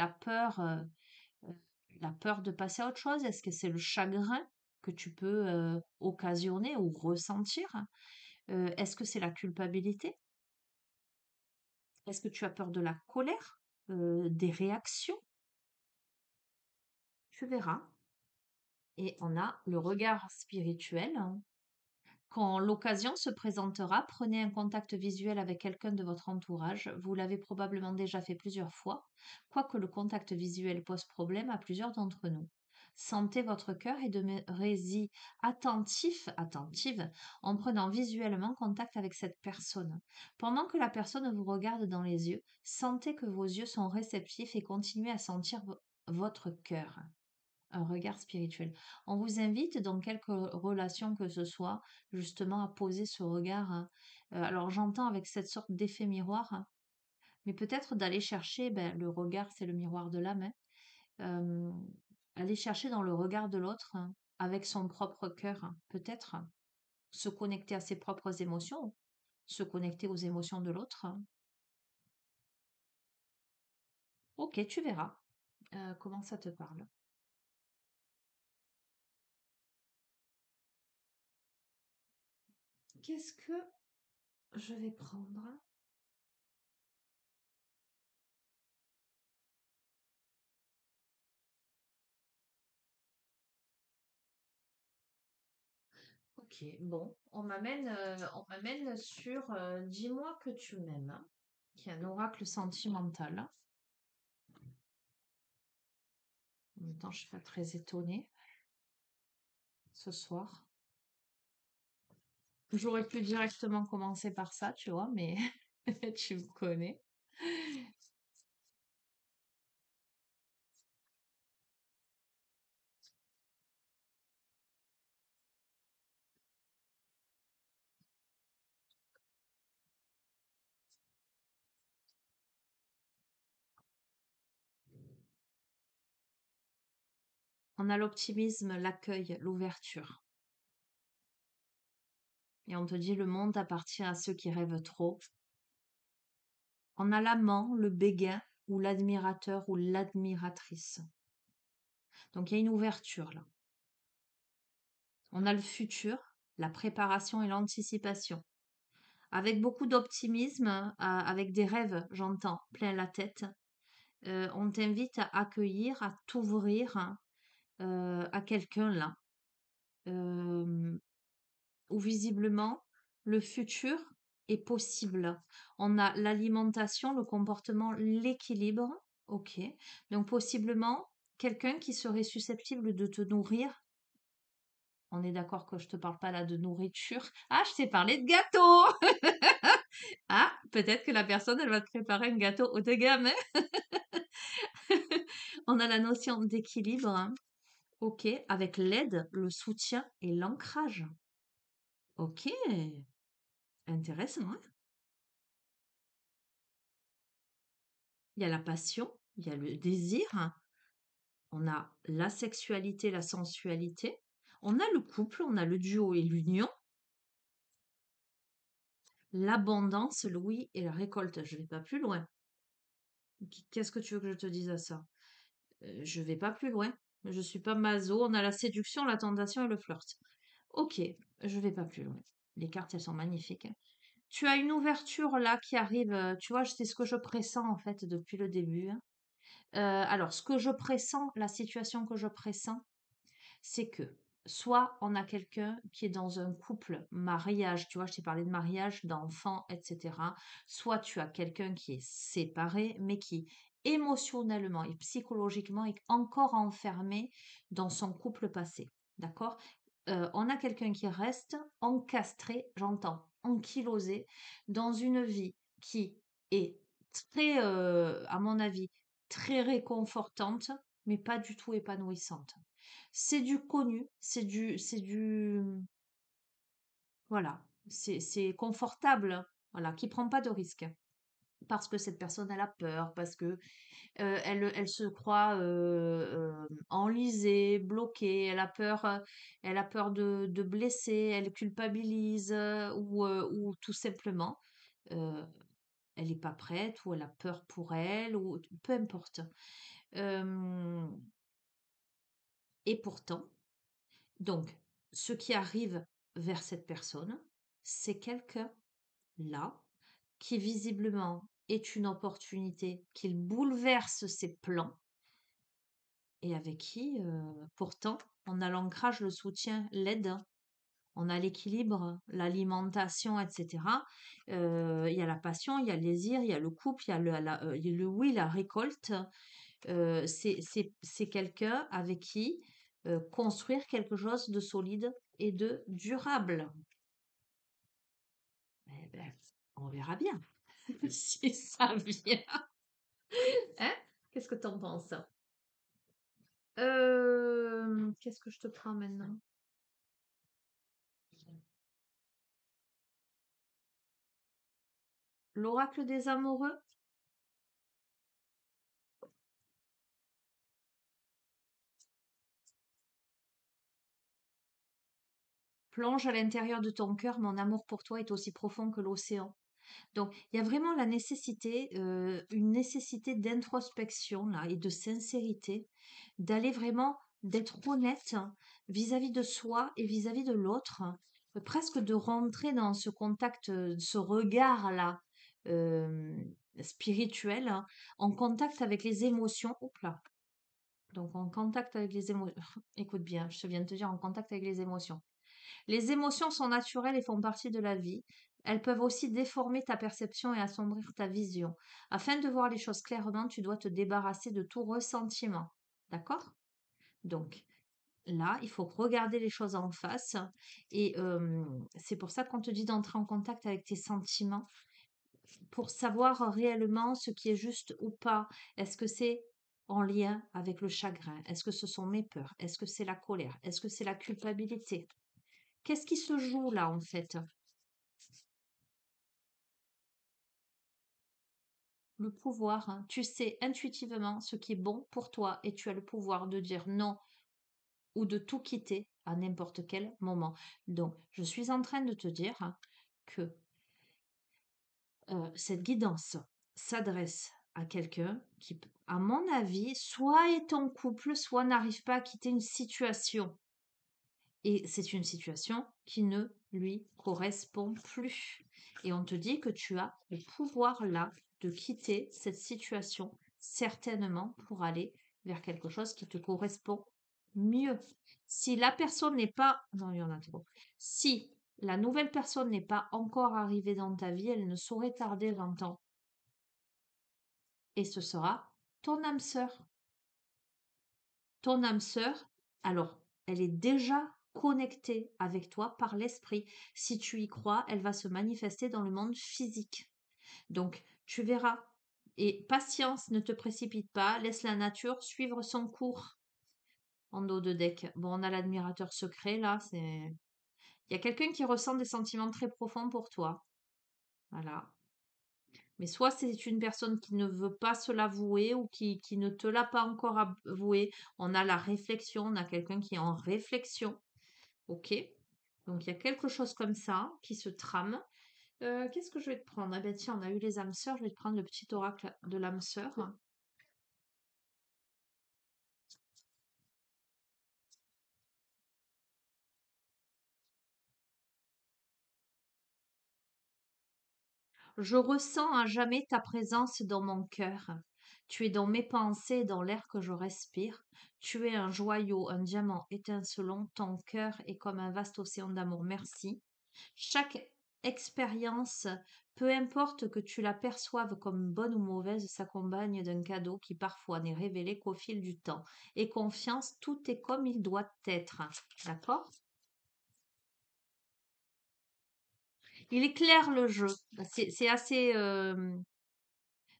la peur de passer à autre chose? Est-ce que c'est le chagrin que tu peux occasionner ou ressentir? Est-ce que c'est la culpabilité? Est-ce que tu as peur de la colère? Des réactions? Tu verras. Et on a le regard spirituel. Quand l'occasion se présentera, prenez un contact visuel avec quelqu'un de votre entourage. Vous l'avez probablement déjà fait plusieurs fois, quoique le contact visuel pose problème à plusieurs d'entre nous. Sentez votre cœur et demeurez-y attentive, en prenant visuellement contact avec cette personne. Pendant que la personne vous regarde dans les yeux, sentez que vos yeux sont réceptifs et continuez à sentir votre cœur. Un regard spirituel. On vous invite dans quelque relation que ce soit, justement, à poser ce regard, hein. Alors j'entends avec cette sorte d'effet miroir, hein, mais peut-être d'aller chercher, ben, le regard, c'est le miroir de l'âme, hein, euh, aller chercher dans le regard de l'autre, hein, avec son propre cœur, hein, peut-être, hein, se connecter à ses propres émotions, se connecter aux émotions de l'autre, hein. Ok, tu verras comment ça te parle. Qu'est-ce que je vais prendre? Ok, bon, on m'amène sur Dis-moi que tu m'aimes, hein, qui est un oracle sentimental. En même temps, je suis pas très étonnée ce soir. J'aurais pu directement commencer par ça, tu vois, mais tu me connais. On a l'optimisme, l'accueil, l'ouverture. Et on te dit le monde appartient à ceux qui rêvent trop. On a l'amant, le béguin, ou l'admirateur ou l'admiratrice. Donc il y a une ouverture là. On a le futur, la préparation et l'anticipation. Avec beaucoup d'optimisme, avec des rêves, j'entends, plein la tête, on t'invite à accueillir, à t'ouvrir à quelqu'un là, euh, où visiblement le futur est possible. On a l'alimentation, le comportement, l'équilibre, ok. Donc possiblement quelqu'un qui serait susceptible de te nourrir On est d'accord que je te parle pas là de nourriture. Ah, je t'ai parlé de gâteau! Ah, peut-être que la personne, elle va te préparer un gâteau haut de gamme, hein. On a la notion d'équilibre, hein. OK, avec l'aide, le soutien et l'ancrage. OK, intéressant, hein. Il y a la passion, il y a le désir, hein. On a la sexualité, la sensualité. On a le couple, on a le duo et l'union. L'abondance, l'ouïe et la récolte. Je vais pas plus loin. Qu'est-ce que tu veux que je te dise à ça? Je vais pas plus loin. Je suis pas maso. On a la séduction, la tentation et le flirt. Ok, je vais pas plus loin. Les cartes, elles sont magnifiques, hein. Tu as une ouverture là qui arrive. Tu vois, c'est ce que je pressens en fait depuis le début, hein. Alors, ce que je pressens, la situation que je pressens, c'est que soit on a quelqu'un qui est dans un couple, mariage, tu vois, je t'ai parlé de mariage, d'enfants, etc. Soit tu as quelqu'un qui est séparé, mais qui émotionnellement et psychologiquement est encore enfermé dans son couple passé. D'accord? On a quelqu'un qui reste encastré, j'entends, ankylosé, dans une vie qui est très, à mon avis, très réconfortante, mais pas du tout épanouissante. C'est du connu, voilà, c'est confortable, voilà, qui prend pas de risque. Parce que cette personne, elle a peur, parce que elle se croit enlisée, bloquée, elle a peur de blesser, elle culpabilise ou tout simplement, euh, elle n'est pas prête ou elle a peur pour elle ou peu importe. Euh, et pourtant, donc, ce qui arrive vers cette personne, c'est quelqu'un là qui visiblement est une opportunité, qu'il bouleverse ses plans et avec qui, pourtant, on a l'ancrage, le soutien, l'aide, hein. On a l'équilibre, l'alimentation, etc. Il y a la passion, il y a le désir, il y a le couple, il y a le oui, la récolte. C'est quelqu'un avec qui construire quelque chose de solide et de durable. Eh ben, on verra bien si ça vient. Hein? Qu'est-ce que t'en penses? Qu'est-ce que je te prends maintenant? L'oracle des amoureux? Plonge à l'intérieur de ton cœur, mon amour pour toi est aussi profond que l'océan. Donc, il y a vraiment la nécessité, une nécessité d'introspection là et de sincérité, d'aller vraiment d'être honnête hein, vis-à-vis de soi et vis-à-vis de l'autre, hein, presque de rentrer dans ce contact, ce regard-là spirituel, hein, en contact avec les émotions. Oups là. Donc, en contact avec les émotions. Écoute bien, je viens de te dire en contact avec les émotions. Les émotions sont naturelles et font partie de la vie. Elles peuvent aussi déformer ta perception et assombrir ta vision. Afin de voir les choses clairement, tu dois te débarrasser de tout ressentiment. D'accord? Donc, là, il faut regarder les choses en face. Et c'est pour ça qu'on te dit d'entrer en contact avec tes sentiments pour savoir réellement ce qui est juste ou pas. Est-ce que c'est en lien avec le chagrin? Est-ce que ce sont mes peurs? Est-ce que c'est la colère? Est-ce que c'est la culpabilité? Qu'est-ce qui se joue là en fait? Le pouvoir, hein. Tu sais intuitivement ce qui est bon pour toi et tu as le pouvoir de dire non ou de tout quitter à n'importe quel moment. Donc, je suis en train de te dire hein, que cette guidance s'adresse à quelqu'un qui, à mon avis, soit est en couple, soit n'arrive pas à quitter une situation. Et c'est une situation qui ne lui correspond plus. Et on te dit que tu as le pouvoir là de quitter cette situation, certainement pour aller vers quelque chose qui te correspond mieux. Si la personne n'est pas... Non, il y en a trop. Si la nouvelle personne n'est pas encore arrivée dans ta vie, elle ne saurait tarder 20 ans. Et ce sera ton âme sœur. Ton âme sœur, alors, elle est déjà connecter avec toi par l'esprit. Si tu y crois, elle va se manifester dans le monde physique. Donc, tu verras. Et patience, ne te précipite pas, laisse la nature suivre son cours en dos de deck. Bon, on a l'admirateur secret là, c'est. Il y a quelqu'un qui ressent des sentiments très profonds pour toi. Voilà. Mais soit c'est une personne qui ne veut pas se l'avouer ou qui ne te l'a pas encore avoué. On a la réflexion, on a quelqu'un qui est en réflexion. Ok? Donc il y a quelque chose comme ça qui se trame. Qu'est-ce que je vais te prendre? Eh ben tiens, on a eu les âmes sœurs, je vais te prendre le petit oracle de l'âme sœur. Je ressens à jamais ta présence dans mon cœur. Tu es dans mes pensées et dans l'air que je respire. Tu es un joyau, un diamant étincelant. Ton cœur est comme un vaste océan d'amour. Merci. Chaque expérience, peu importe que tu la perçoives comme bonne ou mauvaise, s'accompagne d'un cadeau qui parfois n'est révélé qu'au fil du temps. Et confiance, tout est comme il doit être. D'accord? Il est clair le jeu. C'est assez.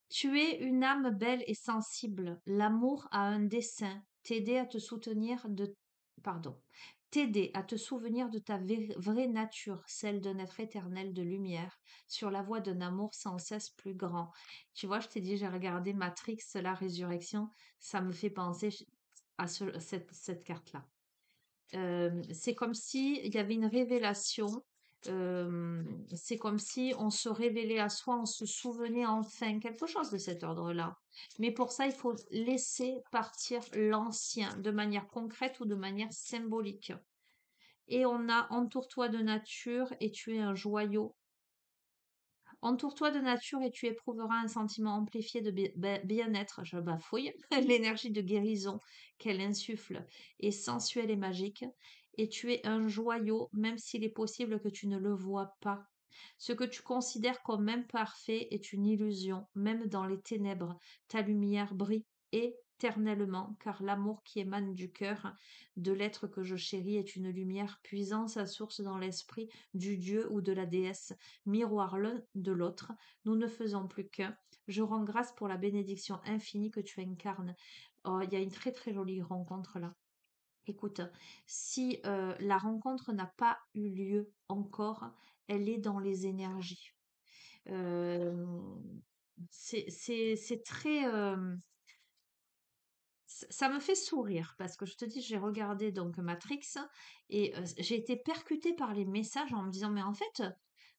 Tu es une âme belle et sensible. L'amour a un dessein. T'aider à te soutenir de. Pardon. T'aider à te souvenir de ta vraie nature, celle d'un être éternel de lumière, sur la voie d'un amour sans cesse plus grand. Tu vois, je t'ai dit, j'ai regardé Matrix, la résurrection. Ça me fait penser à cette carte-là. C'est comme si il y avait une révélation. C'est comme si on se révélait à soi, on se souvenait enfin quelque chose de cet ordre-là. Mais pour ça, il faut laisser partir l'ancien de manière concrète ou de manière symbolique. Et on a entoure-toi de nature et tu es un joyau. Entoure-toi de nature et tu éprouveras un sentiment amplifié de bien-être, je bafouille, l'énergie de guérison qu'elle insuffle est sensuelle et magique, et tu es un joyau, même s'il est possible que tu ne le vois pas. Ce que tu considères comme imparfait est une illusion, même dans les ténèbres, ta lumière brille éternellement, car l'amour qui émane du cœur de l'être que je chéris est une lumière puisant sa source dans l'esprit du dieu ou de la déesse, miroir l'un de l'autre. Nous ne faisons plus qu'un. Je rends grâce pour la bénédiction infinie que tu incarnes. Oh, il y a une très très jolie rencontre là. Écoute, si la rencontre n'a pas eu lieu encore, elle est dans les énergies. Euh, c'est très. Ça me fait sourire parce que je te dis, j'ai regardé donc Matrix et j'ai été percutée par les messages en me disant, mais en fait,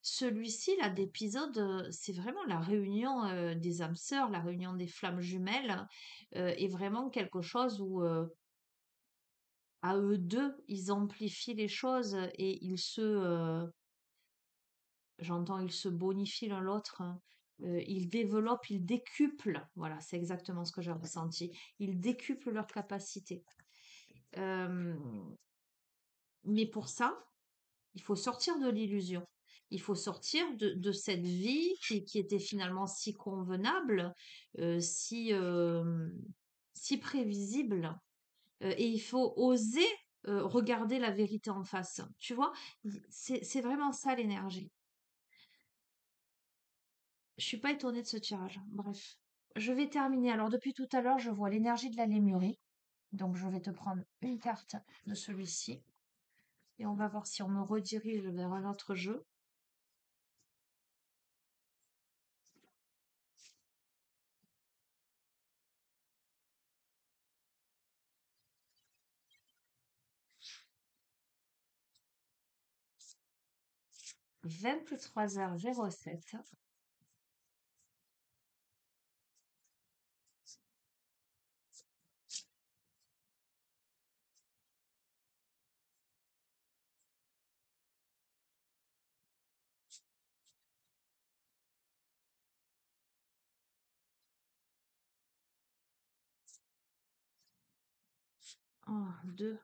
celui-ci, là, d'épisode, c'est vraiment la réunion des âmes sœurs, la réunion des flammes jumelles, est vraiment quelque chose où, à eux deux, ils amplifient les choses et ils se bonifient l'un l'autre, hein. Ils développent, ils décuplent. Voilà, c'est exactement ce que j'ai ressenti. Ils décuplent leurs capacités. Euh, mais pour ça, il faut sortir de l'illusion. Il faut sortir de cette vie qui était finalement si convenable, si prévisible. Et il faut oser regarder la vérité en face. Tu vois, c'est vraiment ça l'énergie. Je suis pas étonnée de ce tirage. Bref. Je vais terminer. Alors, depuis tout à l'heure, je vois l'énergie de la lémurie. Donc, je vais te prendre une carte de celui-ci. Et on va voir si on me redirige vers un autre jeu. Vingt-trois heures 07. Oh, 2.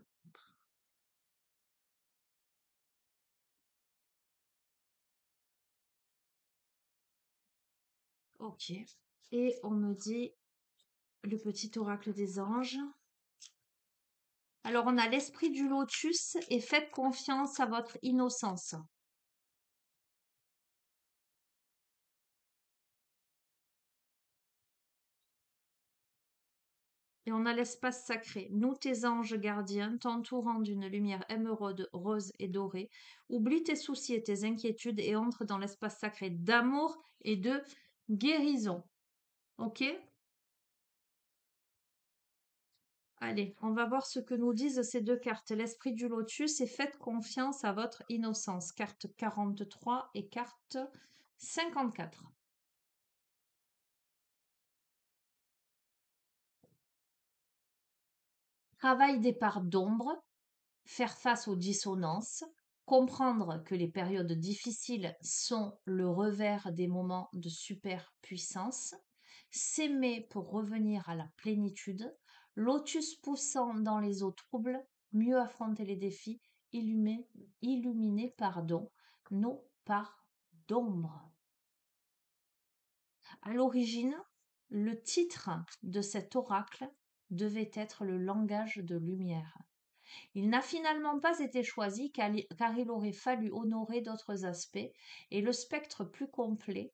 Ok. Et on me dit le petit oracle des anges. Alors, on a l'esprit du lotus et faites confiance à votre innocence. Et on a l'espace sacré. Nous, tes anges gardiens, t'entourant d'une lumière émeraude, rose et dorée, oublie tes soucis et tes inquiétudes et entre dans l'espace sacré d'amour et de guérison. Ok? Allez, on va voir ce que nous disent ces deux cartes. L'esprit du lotus et faites confiance à votre innocence. Carte 43 et carte 54. Travail des parts d'ombre, faire face aux dissonances, comprendre que les périodes difficiles sont le revers des moments de superpuissance, s'aimer pour revenir à la plénitude, lotus poussant dans les eaux troubles, mieux affronter les défis, illuminer, pardon, nos parts d'ombre. À l'origine, le titre de cet oracle devait être le langage de lumière. Il n'a finalement pas été choisi car il aurait fallu honorer d'autres aspects et le spectre plus complet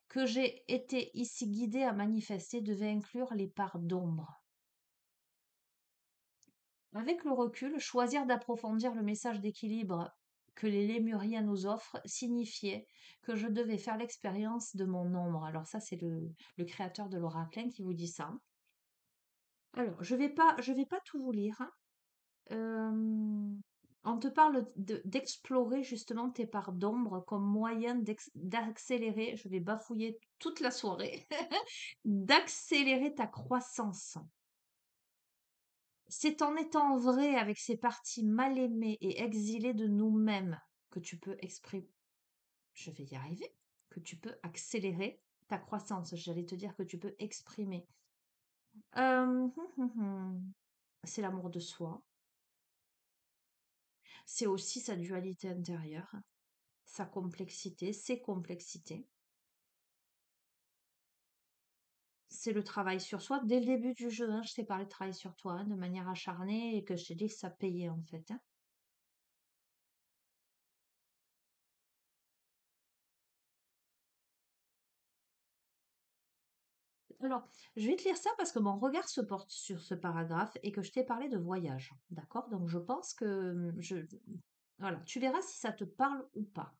que j'ai été ici guidé à manifester devait inclure les parts d'ombre. Avec le recul, choisir d'approfondir le message d'équilibre que les Lémuriens nous offrent signifiait que je devais faire l'expérience de mon ombre. Alors ça, c'est le créateur de l'oracle qui vous dit ça. Alors, je vais pas tout vous lire, hein. On te parle d'explorer justement tes parts d'ombre comme moyen d'accélérer, je vais bafouiller toute la soirée, d'accélérer ta croissance. C'est en étant vrai avec ces parties mal aimées et exilées de nous-mêmes que tu peux exprimer, je vais y arriver, que tu peux accélérer ta croissance. J'allais te dire que tu peux exprimer. C'est l'amour de soi. C'est aussi sa dualité intérieure, sa complexité, ses complexités. C'est le travail sur soi. Dès le début du jeu, hein, je t'ai parlé de travail sur toi hein, de manière acharnée et que je t'ai dit que ça payait en fait, hein. Alors, je vais te lire ça parce que mon regard se porte sur ce paragraphe et que je t'ai parlé de voyage. D'accord? Donc, je pense que voilà, tu verras si ça te parle ou pas.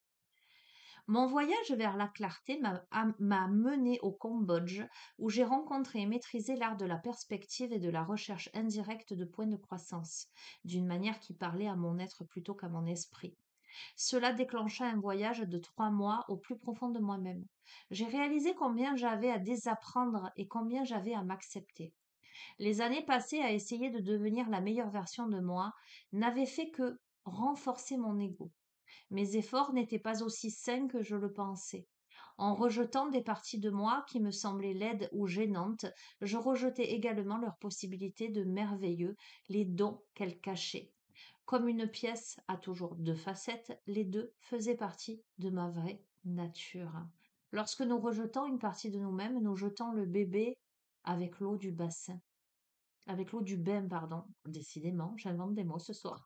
Mon voyage vers la clarté m'a mené au Cambodge, où j'ai rencontré et maîtrisé l'art de la perspective et de la recherche indirecte de points de croissance, d'une manière qui parlait à mon être plutôt qu'à mon esprit. Cela déclencha un voyage de 3 mois au plus profond de moi-même. J'ai réalisé combien j'avais à désapprendre et combien j'avais à m'accepter. Les années passées à essayer de devenir la meilleure version de moi n'avaient fait que renforcer mon ego. Mes efforts n'étaient pas aussi sains que je le pensais. En rejetant des parties de moi qui me semblaient laides ou gênantes, je rejetais également leurs possibilités de merveilleux, les dons qu'elles cachaient. Comme une pièce a toujours deux facettes, les deux faisaient partie de ma vraie nature. Lorsque nous rejetons une partie de nous-mêmes, nous jetons le bébé avec l'eau du bassin. Avec l'eau du bain, pardon. Décidément, j'invente des mots ce soir.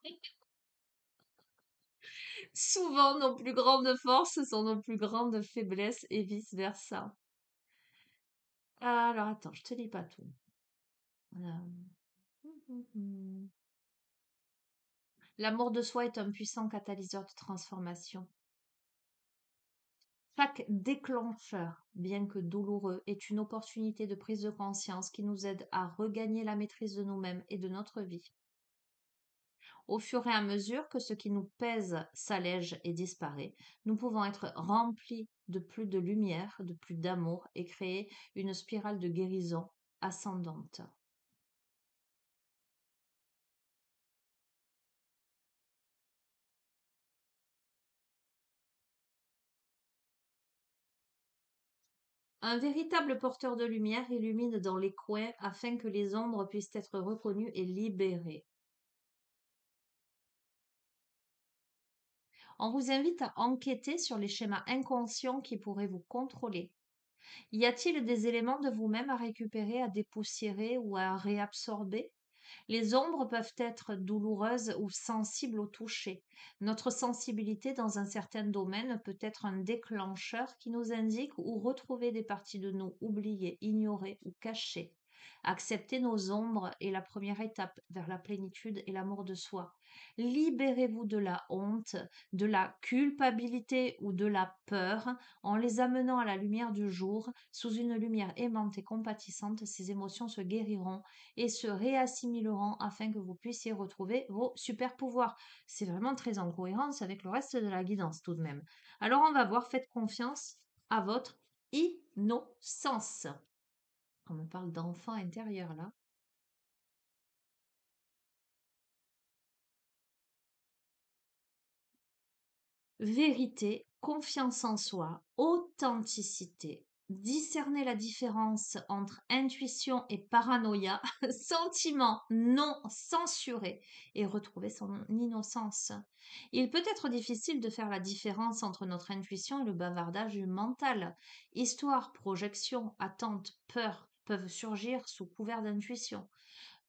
Souvent, nos plus grandes forces sont nos plus grandes faiblesses et vice-versa. Alors, attends, je te lis pas tout. L'amour de soi est un puissant catalyseur de transformation. Chaque déclencheur, bien que douloureux, est une opportunité de prise de conscience qui nous aide à regagner la maîtrise de nous-mêmes et de notre vie. Au fur et à mesure que ce qui nous pèse s'allège et disparaît, nous pouvons être remplis de plus de lumière, de plus d'amour et créer une spirale de guérison ascendante. Un véritable porteur de lumière illumine dans les coins afin que les ombres puissent être reconnues et libérées. On vous invite à enquêter sur les schémas inconscients qui pourraient vous contrôler. Y a-t-il des éléments de vous-même à récupérer, à dépoussiérer ou à réabsorber? Les ombres peuvent être douloureuses ou sensibles au toucher. Notre sensibilité dans un certain domaine peut être un déclencheur qui nous indique où retrouver des parties de nous oubliées, ignorées ou cachées. Accepter nos ombres est la première étape vers la plénitude et l'amour de soi. Libérez-vous de la honte, de la culpabilité ou de la peur en les amenant à la lumière du jour. Sous une lumière aimante et compatissante, ces émotions se guériront et se réassimileront afin que vous puissiez retrouver vos super pouvoirs. C'est vraiment très en cohérence avec le reste de la guidance tout de même. Alors on va voir, faites confiance à votre innocence. On me parle d'enfant intérieur là. Vérité, confiance en soi, authenticité, discerner la différence entre intuition et paranoïa, sentiment non censuré et retrouver son innocence. Il peut être difficile de faire la différence entre notre intuition et le bavardage du mental. Histoire, projection, attente, peur peuvent surgir sous couvert d'intuition.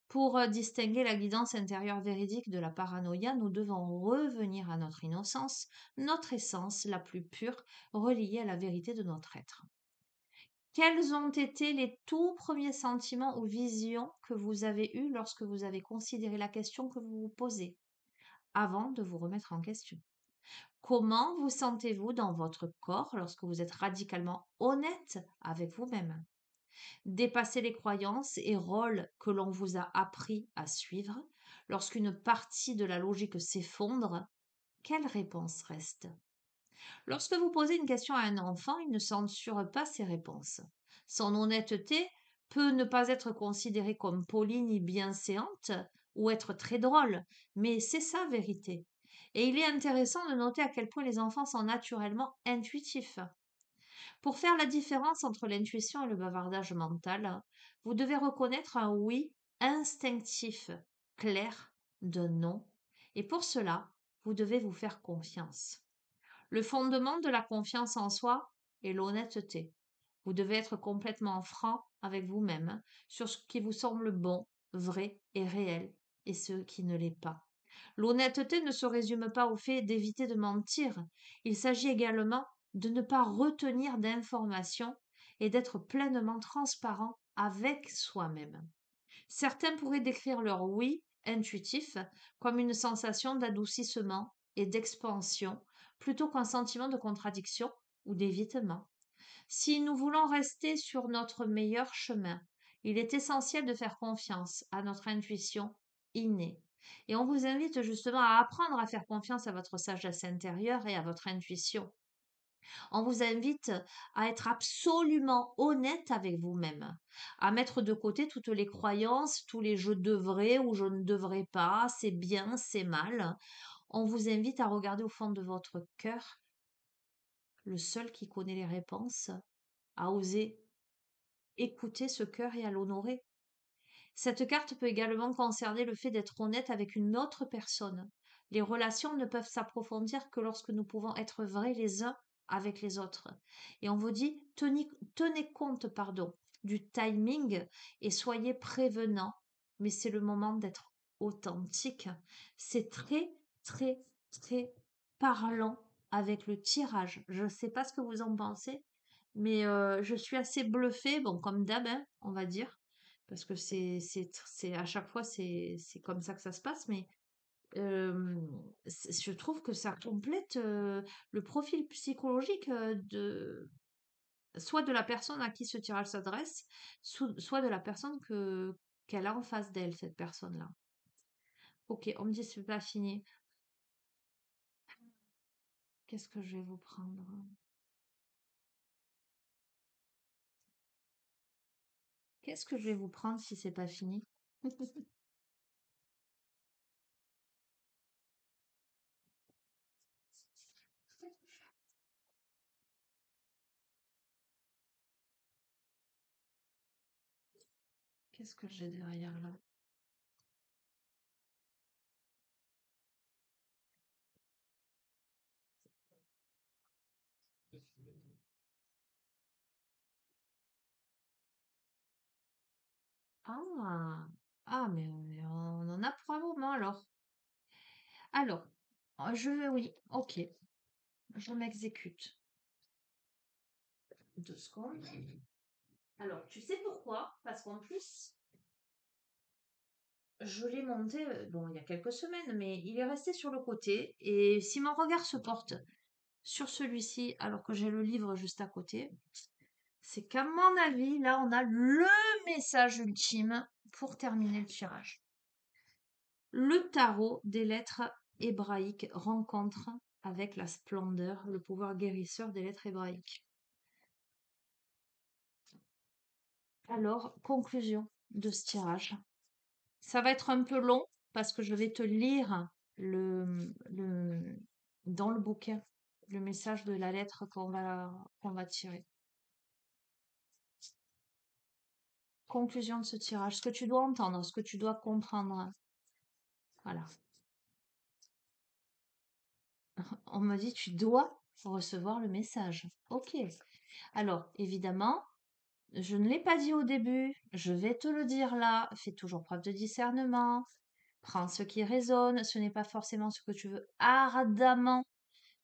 Pour distinguer la guidance intérieure véridique de la paranoïa, nous devons revenir à notre innocence, notre essence la plus pure, reliée à la vérité de notre être. Quels ont été les tout premiers sentiments ou visions que vous avez eus lorsque vous avez considéré la question que vous vous posez, avant de vous remettre en question? Comment vous sentez-vous dans votre corps lorsque vous êtes radicalement honnête avec vous-même? Dépasser les croyances et rôles que l'on vous a appris à suivre, lorsqu'une partie de la logique s'effondre, quelle réponse reste? Lorsque vous posez une question à un enfant, il ne censure pas ses réponses. Son honnêteté peut ne pas être considérée comme polie ni bienséante ou être très drôle, mais c'est sa vérité. Et il est intéressant de noter à quel point les enfants sont naturellement intuitifs. Pour faire la différence entre l'intuition et le bavardage mental, vous devez reconnaître un oui instinctif, clair, d'un non, et pour cela, vous devez vous faire confiance. Le fondement de la confiance en soi est l'honnêteté. Vous devez être complètement franc avec vous-même sur ce qui vous semble bon, vrai et réel, et ce qui ne l'est pas. L'honnêteté ne se résume pas au fait d'éviter de mentir. Il s'agit également de ne pas retenir d'informations et d'être pleinement transparent avec soi-même. Certains pourraient décrire leur oui intuitif comme une sensation d'adoucissement et d'expansion plutôt qu'un sentiment de contradiction ou d'évitement. Si nous voulons rester sur notre meilleur chemin, il est essentiel de faire confiance à notre intuition innée. Et on vous invite justement à apprendre à faire confiance à votre sagesse intérieure et à votre intuition. On vous invite à être absolument honnête avec vous-même, à mettre de côté toutes les croyances, tous les je devrais ou je ne devrais pas, c'est bien, c'est mal. On vous invite à regarder au fond de votre cœur, le seul qui connaît les réponses, à oser écouter ce cœur et à l'honorer. Cette carte peut également concerner le fait d'être honnête avec une autre personne. Les relations ne peuvent s'approfondir que lorsque nous pouvons être vrais les uns avec les autres. Et on vous dit, tenez compte, pardon, du timing et soyez prévenant, mais c'est le moment d'être authentique. C'est très, très, très parlant avec le tirage. Je ne sais pas ce que vous en pensez, mais je suis assez bluffée, bon, comme d'hab, hein, on va dire parce que c'est à chaque fois c'est comme ça que ça se passe, mais je trouve que ça complète le profil psychologique de soit de la personne à qui ce tirage s'adresse, soit de la personne qu'elle a en face d'elle, cette personne-là. Ok, on me dit c'est pas fini. Qu'est-ce que je vais vous prendre? Qu'est-ce que je vais vous prendre si c'est pas fini? Qu'est-ce que j'ai derrière là? Ah! Ah, mais on en a pour un moment alors. Alors, oui, ok, je m'exécute. 2 secondes. Alors, tu sais pourquoi? Parce qu'en plus, je l'ai monté, bon, il y a quelques semaines, mais il est resté sur le côté. Et si mon regard se porte sur celui-ci, alors que j'ai le livre juste à côté, c'est qu'à mon avis, là, on a le message ultime pour terminer le tirage. Le tarot des lettres hébraïques rencontre avec la splendeur, le pouvoir guérisseur des lettres hébraïques. Alors, conclusion de ce tirage. Ça va être un peu long parce que je vais te lire dans le bouquin le message de la lettre qu'on va tirer. Conclusion de ce tirage. Ce que tu dois entendre, ce que tu dois comprendre. Voilà. On me dit tu dois recevoir le message. Ok. Alors, évidemment, je ne l'ai pas dit au début, je vais te le dire là. Fais toujours preuve de discernement. Prends ce qui résonne. Ce n'est pas forcément ce que tu veux ardemment.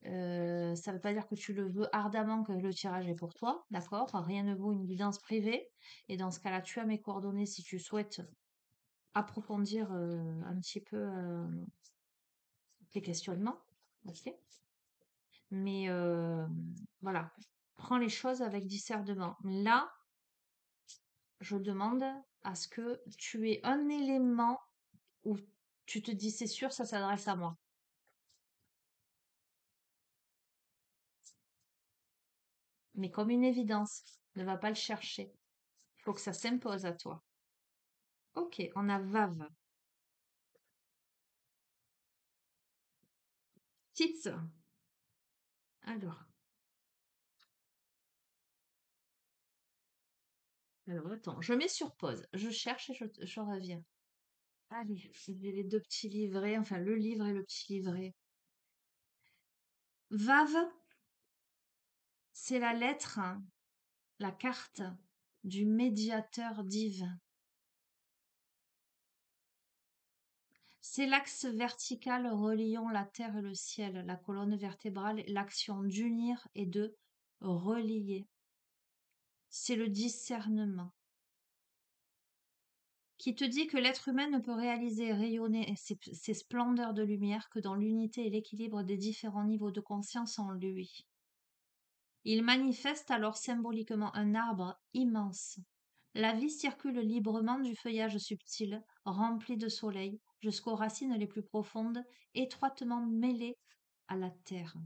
Ça ne veut pas dire que tu le veux ardemment que le tirage est pour toi, d'accord? Rien ne vaut une guidance privée. Et dans ce cas-là, tu as mes coordonnées si tu souhaites approfondir un petit peu tes questionnements. Ok? Mais voilà, prends les choses avec discernement. Là, je demande à ce que tu aies un élément où tu te dis c'est sûr, ça s'adresse à moi. Mais comme une évidence, ne va pas le chercher. Il faut que ça s'impose à toi. Ok, on a Vave. Tits. Alors, attends, je mets sur pause. Je cherche et je reviens. Allez, j'ai les 2 petits livrets, enfin le livre et le petit livret. Vave, c'est la lettre, la carte du médiateur divin. C'est l'axe vertical reliant la terre et le ciel, la colonne vertébrale, l'action d'unir et de relier. C'est le discernement qui te dit que l'être humain ne peut réaliser et rayonner ses splendeurs de lumière que dans l'unité et l'équilibre des différents niveaux de conscience en lui. Il manifeste alors symboliquement un arbre immense. La vie circule librement du feuillage subtil, rempli de soleil, jusqu'aux racines les plus profondes, étroitement mêlées à la terre.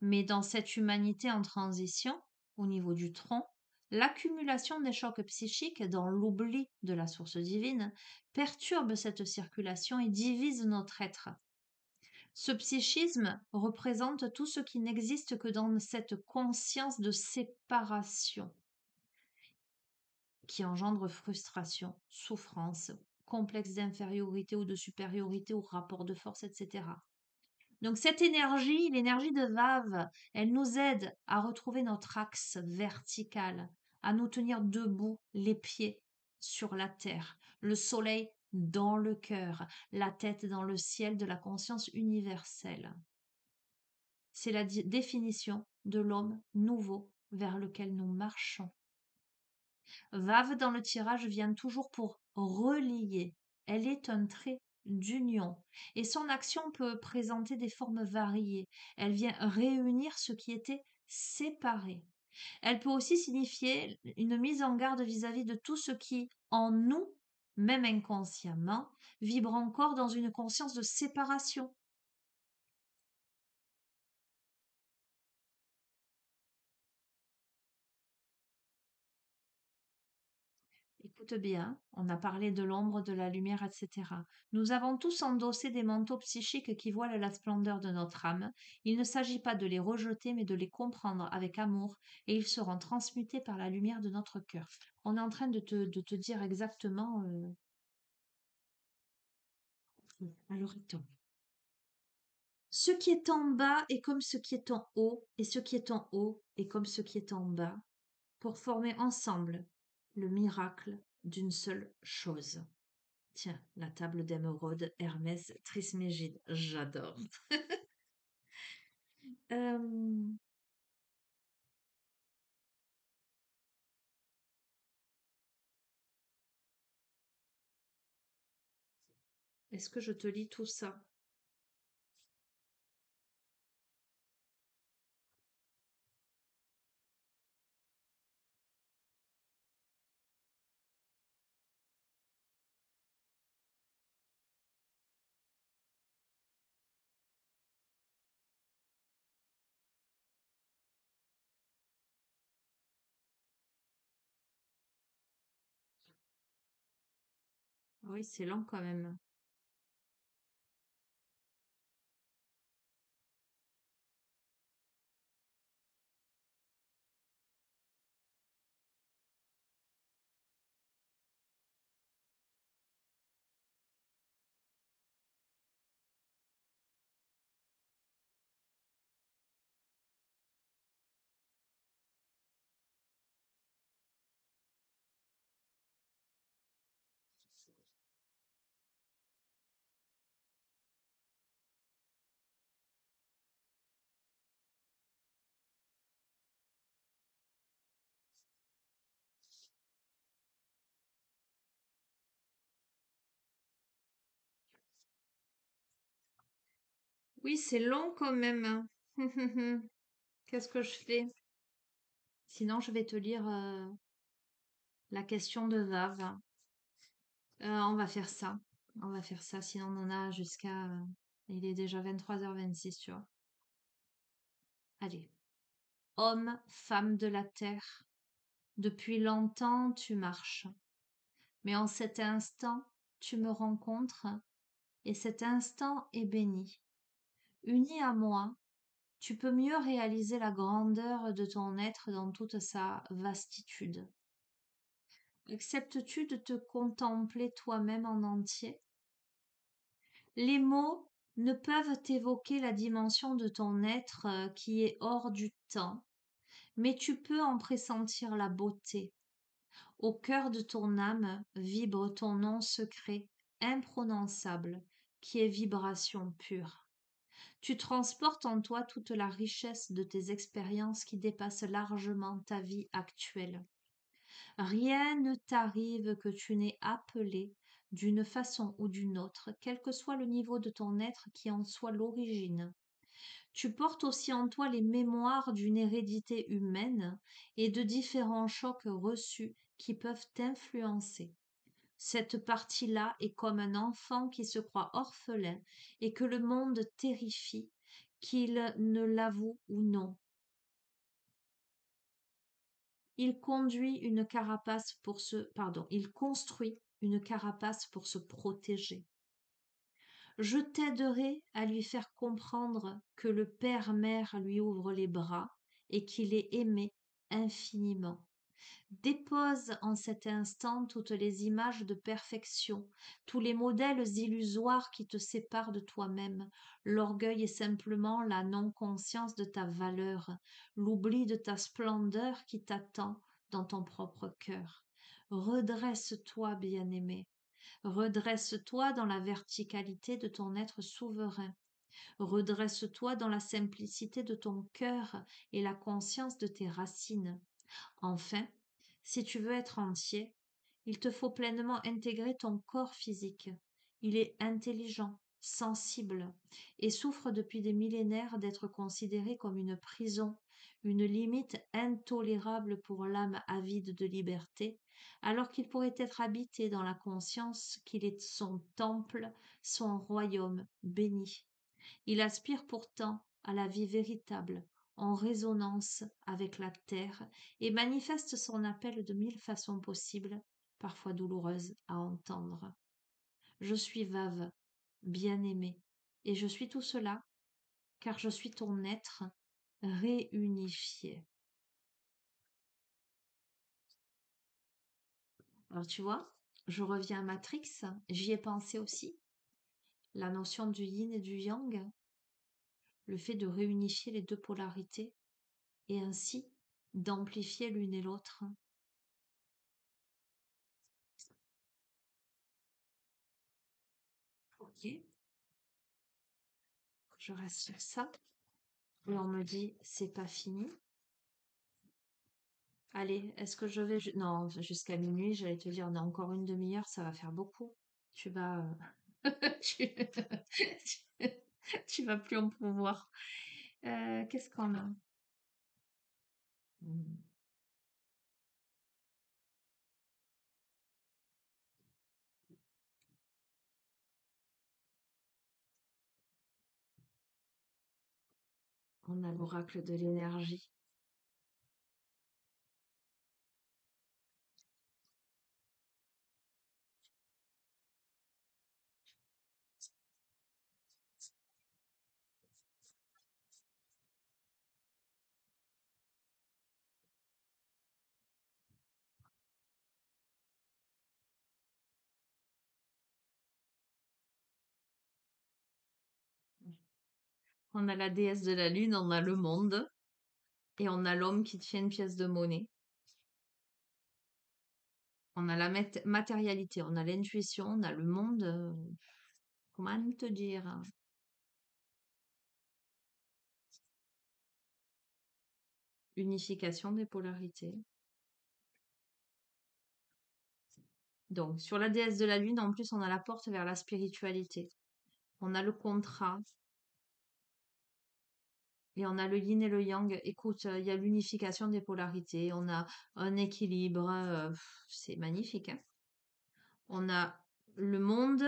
Mais dans cette humanité en transition, au niveau du tronc, l'accumulation des chocs psychiques dans l'oubli de la source divine perturbe cette circulation et divise notre être. Ce psychisme représente tout ce qui n'existe que dans cette conscience de séparation qui engendre frustration, souffrance, complexe d'infériorité ou de supériorité ou rapport de force, etc. Donc cette énergie, l'énergie de Vave, elle nous aide à retrouver notre axe vertical, à nous tenir debout, les pieds sur la terre, le soleil dans le cœur, la tête dans le ciel de la conscience universelle. C'est la définition de l'homme nouveau vers lequel nous marchons. Vave dans le tirage vient toujours pour relier. Elle est un trait d'union et son action peut présenter des formes variées. Elle vient réunir ce qui était séparé. Elle peut aussi signifier une mise en garde vis-à-vis de tout ce qui, en nous, même inconsciemment, vibre encore dans une conscience de séparation. Écoute bien, on a parlé de l'ombre, de la lumière, etc. Nous avons tous endossé des manteaux psychiques qui voilent la splendeur de notre âme. Il ne s'agit pas de les rejeter, mais de les comprendre avec amour, et ils seront transmutés par la lumière de notre cœur. On est en train de te dire exactement... Alors, attends. Ce qui est en bas est comme ce qui est en haut, et ce qui est en haut est comme ce qui est en bas, pour former ensemble le miracle d'une seule chose. Tiens, la table d'émeraude Hermès Trismégide. J'adore. Euh, Est-ce que je te lis tout ça? Oui, c'est long quand même. Oui, c'est long quand même. Qu'est-ce que je fais? Sinon, je vais te lire la question de Vav. On va faire ça. On va faire ça. Sinon, on en a jusqu'à. Il est déjà 23h26, tu vois. Allez. Homme, femme de la terre, depuis longtemps tu marches. Mais en cet instant, tu me rencontres, et cet instant est béni. Uni à moi, tu peux mieux réaliser la grandeur de ton être dans toute sa vastitude. Acceptes-tu de te contempler toi-même en entier? Les mots ne peuvent évoquer la dimension de ton être qui est hors du temps, mais tu peux en pressentir la beauté. Au cœur de ton âme vibre ton nom secret, imprononçable, qui est vibration pure. Tu transportes en toi toute la richesse de tes expériences qui dépassent largement ta vie actuelle. Rien ne t'arrive que tu n'aies appelé d'une façon ou d'une autre, quel que soit le niveau de ton être qui en soit l'origine. Tu portes aussi en toi les mémoires d'une hérédité humaine et de différents chocs reçus qui peuvent t'influencer. Cette partie-là est comme un enfant qui se croit orphelin et que le monde terrifie, qu'il ne l'avoue ou non. Il construit une carapace pour se protéger. Je t'aiderai à lui faire comprendre que le Père-Mère lui ouvre les bras et qu'il est aimé infiniment. Dépose en cet instant toutes les images de perfection, tous les modèles illusoires qui te séparent de toi-même. L'orgueil est simplement la non-conscience de ta valeur, l'oubli de ta splendeur qui t'attend dans ton propre cœur. Redresse-toi, bien-aimé. Redresse-toi dans la verticalité de ton être souverain. Redresse-toi dans la simplicité de ton cœur et la conscience de tes racines. Enfin, si tu veux être entier, il te faut pleinement intégrer ton corps physique. Il est intelligent, sensible, et souffre depuis des millénaires d'être considéré comme une prison, une limite intolérable pour l'âme avide de liberté, alors qu'il pourrait être habité dans la conscience qu'il est son temple, son royaume béni. Il aspire pourtant à la vie véritable, en résonance avec la terre, et manifeste son appel de mille façons possibles, parfois douloureuses à entendre. Je suis Vave, bien-aimé, et je suis tout cela, car je suis ton être réunifié. Alors tu vois, je reviens à Matrix, j'y ai pensé aussi, la notion du yin et du yang, le fait de réunifier les deux polarités, et ainsi d'amplifier l'une et l'autre. Ok, je reste sur ça. Et on me dit, c'est pas fini. Allez, est-ce que je vais... Non, jusqu'à minuit, j'allais te dire, on a encore une demi-heure, ça va faire beaucoup. Tu vas... tu... tu vas plus en pouvoir. Qu'est-ce qu'on a? Hmm. On a l'oracle de l'énergie. On a la déesse de la lune, on a le monde, et on a l'homme qui tient une pièce de monnaie. On a la matérialité, on a l'intuition, on a le monde. Comment te dire? Unification des polarités. Donc, sur la déesse de la lune, en plus, on a la porte vers la spiritualité. On a le contrat et on a le yin et le yang. Écoute, il y a l'unification des polarités. On a un équilibre. C'est magnifique, hein. On a le monde.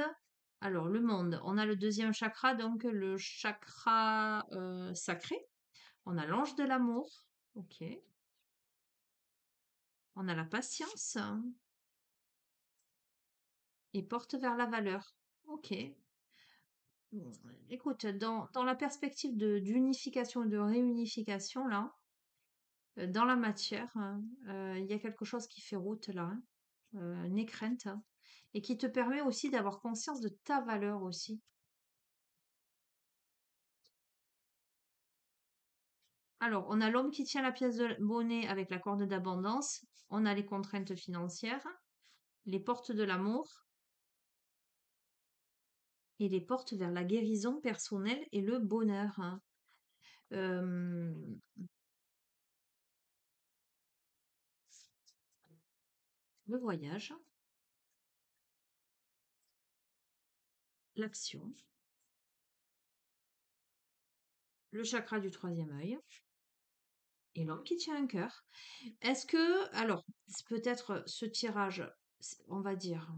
Alors, le monde, on a le deuxième chakra, donc le chakra sacré. On a l'ange de l'amour. Ok. On a la patience et porte vers la valeur. Ok. Bon, écoute, dans la perspective d'unification et de réunification, là, dans la matière, hein, il y a quelque chose qui fait route là, hein, une écrente, hein, et qui te permet aussi d'avoir conscience de ta valeur aussi. Alors, on a l'homme qui tient la pièce de monnaie avec la corde d'abondance, on a les contraintes financières, les portes de l'amour et les portes vers la guérison personnelle et le bonheur, hein. Euh, le voyage, l'action, le chakra du troisième œil et l'homme qui tient un cœur. Est-ce que, alors, peut-être ce tirage, on va dire,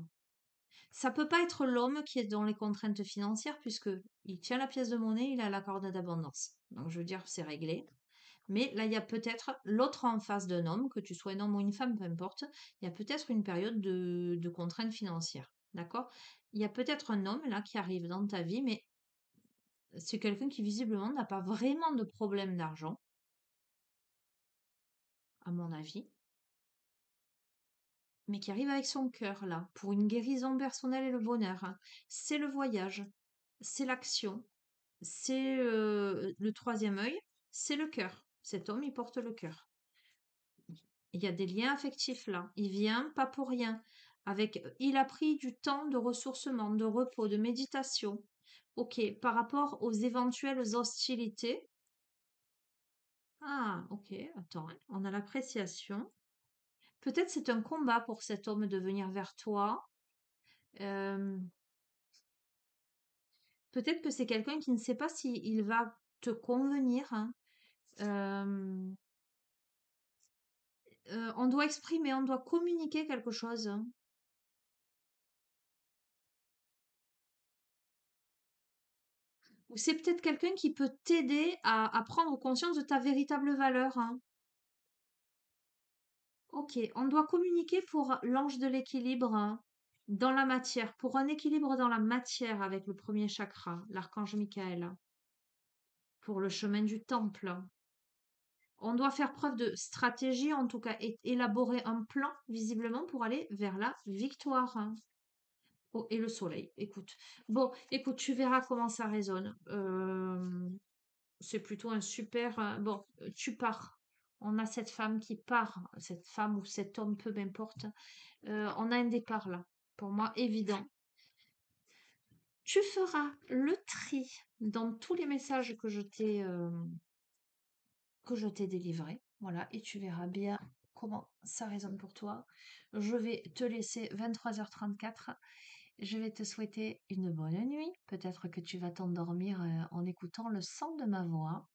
ça peut pas être l'homme qui est dans les contraintes financières puisque il tient la pièce de monnaie, il a la corde d'abondance. Donc je veux dire, c'est réglé. Mais là, il y a peut-être l'autre en face d'un homme, que tu sois un homme ou une femme, peu importe, il y a peut-être une période de contraintes financières. D'accord? Il y a peut-être un homme là qui arrive dans ta vie, mais c'est quelqu'un qui visiblement n'a pas vraiment de problème d'argent, à mon avis, mais qui arrive avec son cœur là, pour une guérison personnelle et le bonheur, hein. C'est le voyage, c'est l'action, c'est le troisième œil, c'est le cœur. Cet homme, il porte le cœur. Il y a des liens affectifs là. Il vient pas pour rien. Il a pris du temps de ressourcement, de repos, de méditation. Ok, par rapport aux éventuelles hostilités. Ah, ok, attends, hein, on a l'appréciation. Peut-être c'est un combat pour cet homme de venir vers toi. Euh, Peut-être que c'est quelqu'un qui ne sait pas s'il va te convenir, hein. Euh, on doit exprimer, on doit communiquer quelque chose, hein. Ou c'est peut-être quelqu'un qui peut t'aider à prendre conscience de ta véritable valeur, hein. Ok, on doit communiquer pour l'ange de l'équilibre, hein, dans la matière, pour un équilibre dans la matière avec le premier chakra, l'archange Michael, pour le chemin du temple. On doit faire preuve de stratégie, en tout cas, et élaborer un plan, visiblement, pour aller vers la victoire, hein. Oh, et le soleil, écoute. Bon, écoute, tu verras comment ça résonne. C'est plutôt un super. Bon, tu pars. On a cette femme qui part, cette femme ou cet homme, peu m'importe. On a un départ là, pour moi, évident. Tu feras le tri dans tous les messages que je t'ai délivrés. Voilà, et tu verras bien comment ça résonne pour toi. Je vais te laisser 23h34. Je vais te souhaiter une bonne nuit. Peut-être que tu vas t'endormir en écoutant le son de ma voix.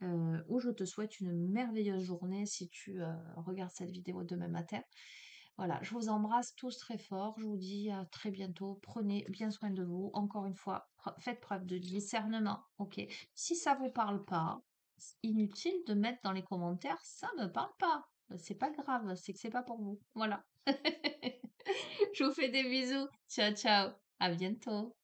Ou je te souhaite une merveilleuse journée si tu regardes cette vidéo demain matin. Voilà, je vous embrasse tous très fort. Je vous dis à très bientôt. Prenez bien soin de vous. Encore une fois, faites preuve de discernement. Ok. Si ça vous parle pas, c'est inutile de mettre dans les commentaires, ça me parle pas. C'est pas grave, c'est que c'est pas pour vous. Voilà. Je vous fais des bisous. Ciao, ciao. À bientôt.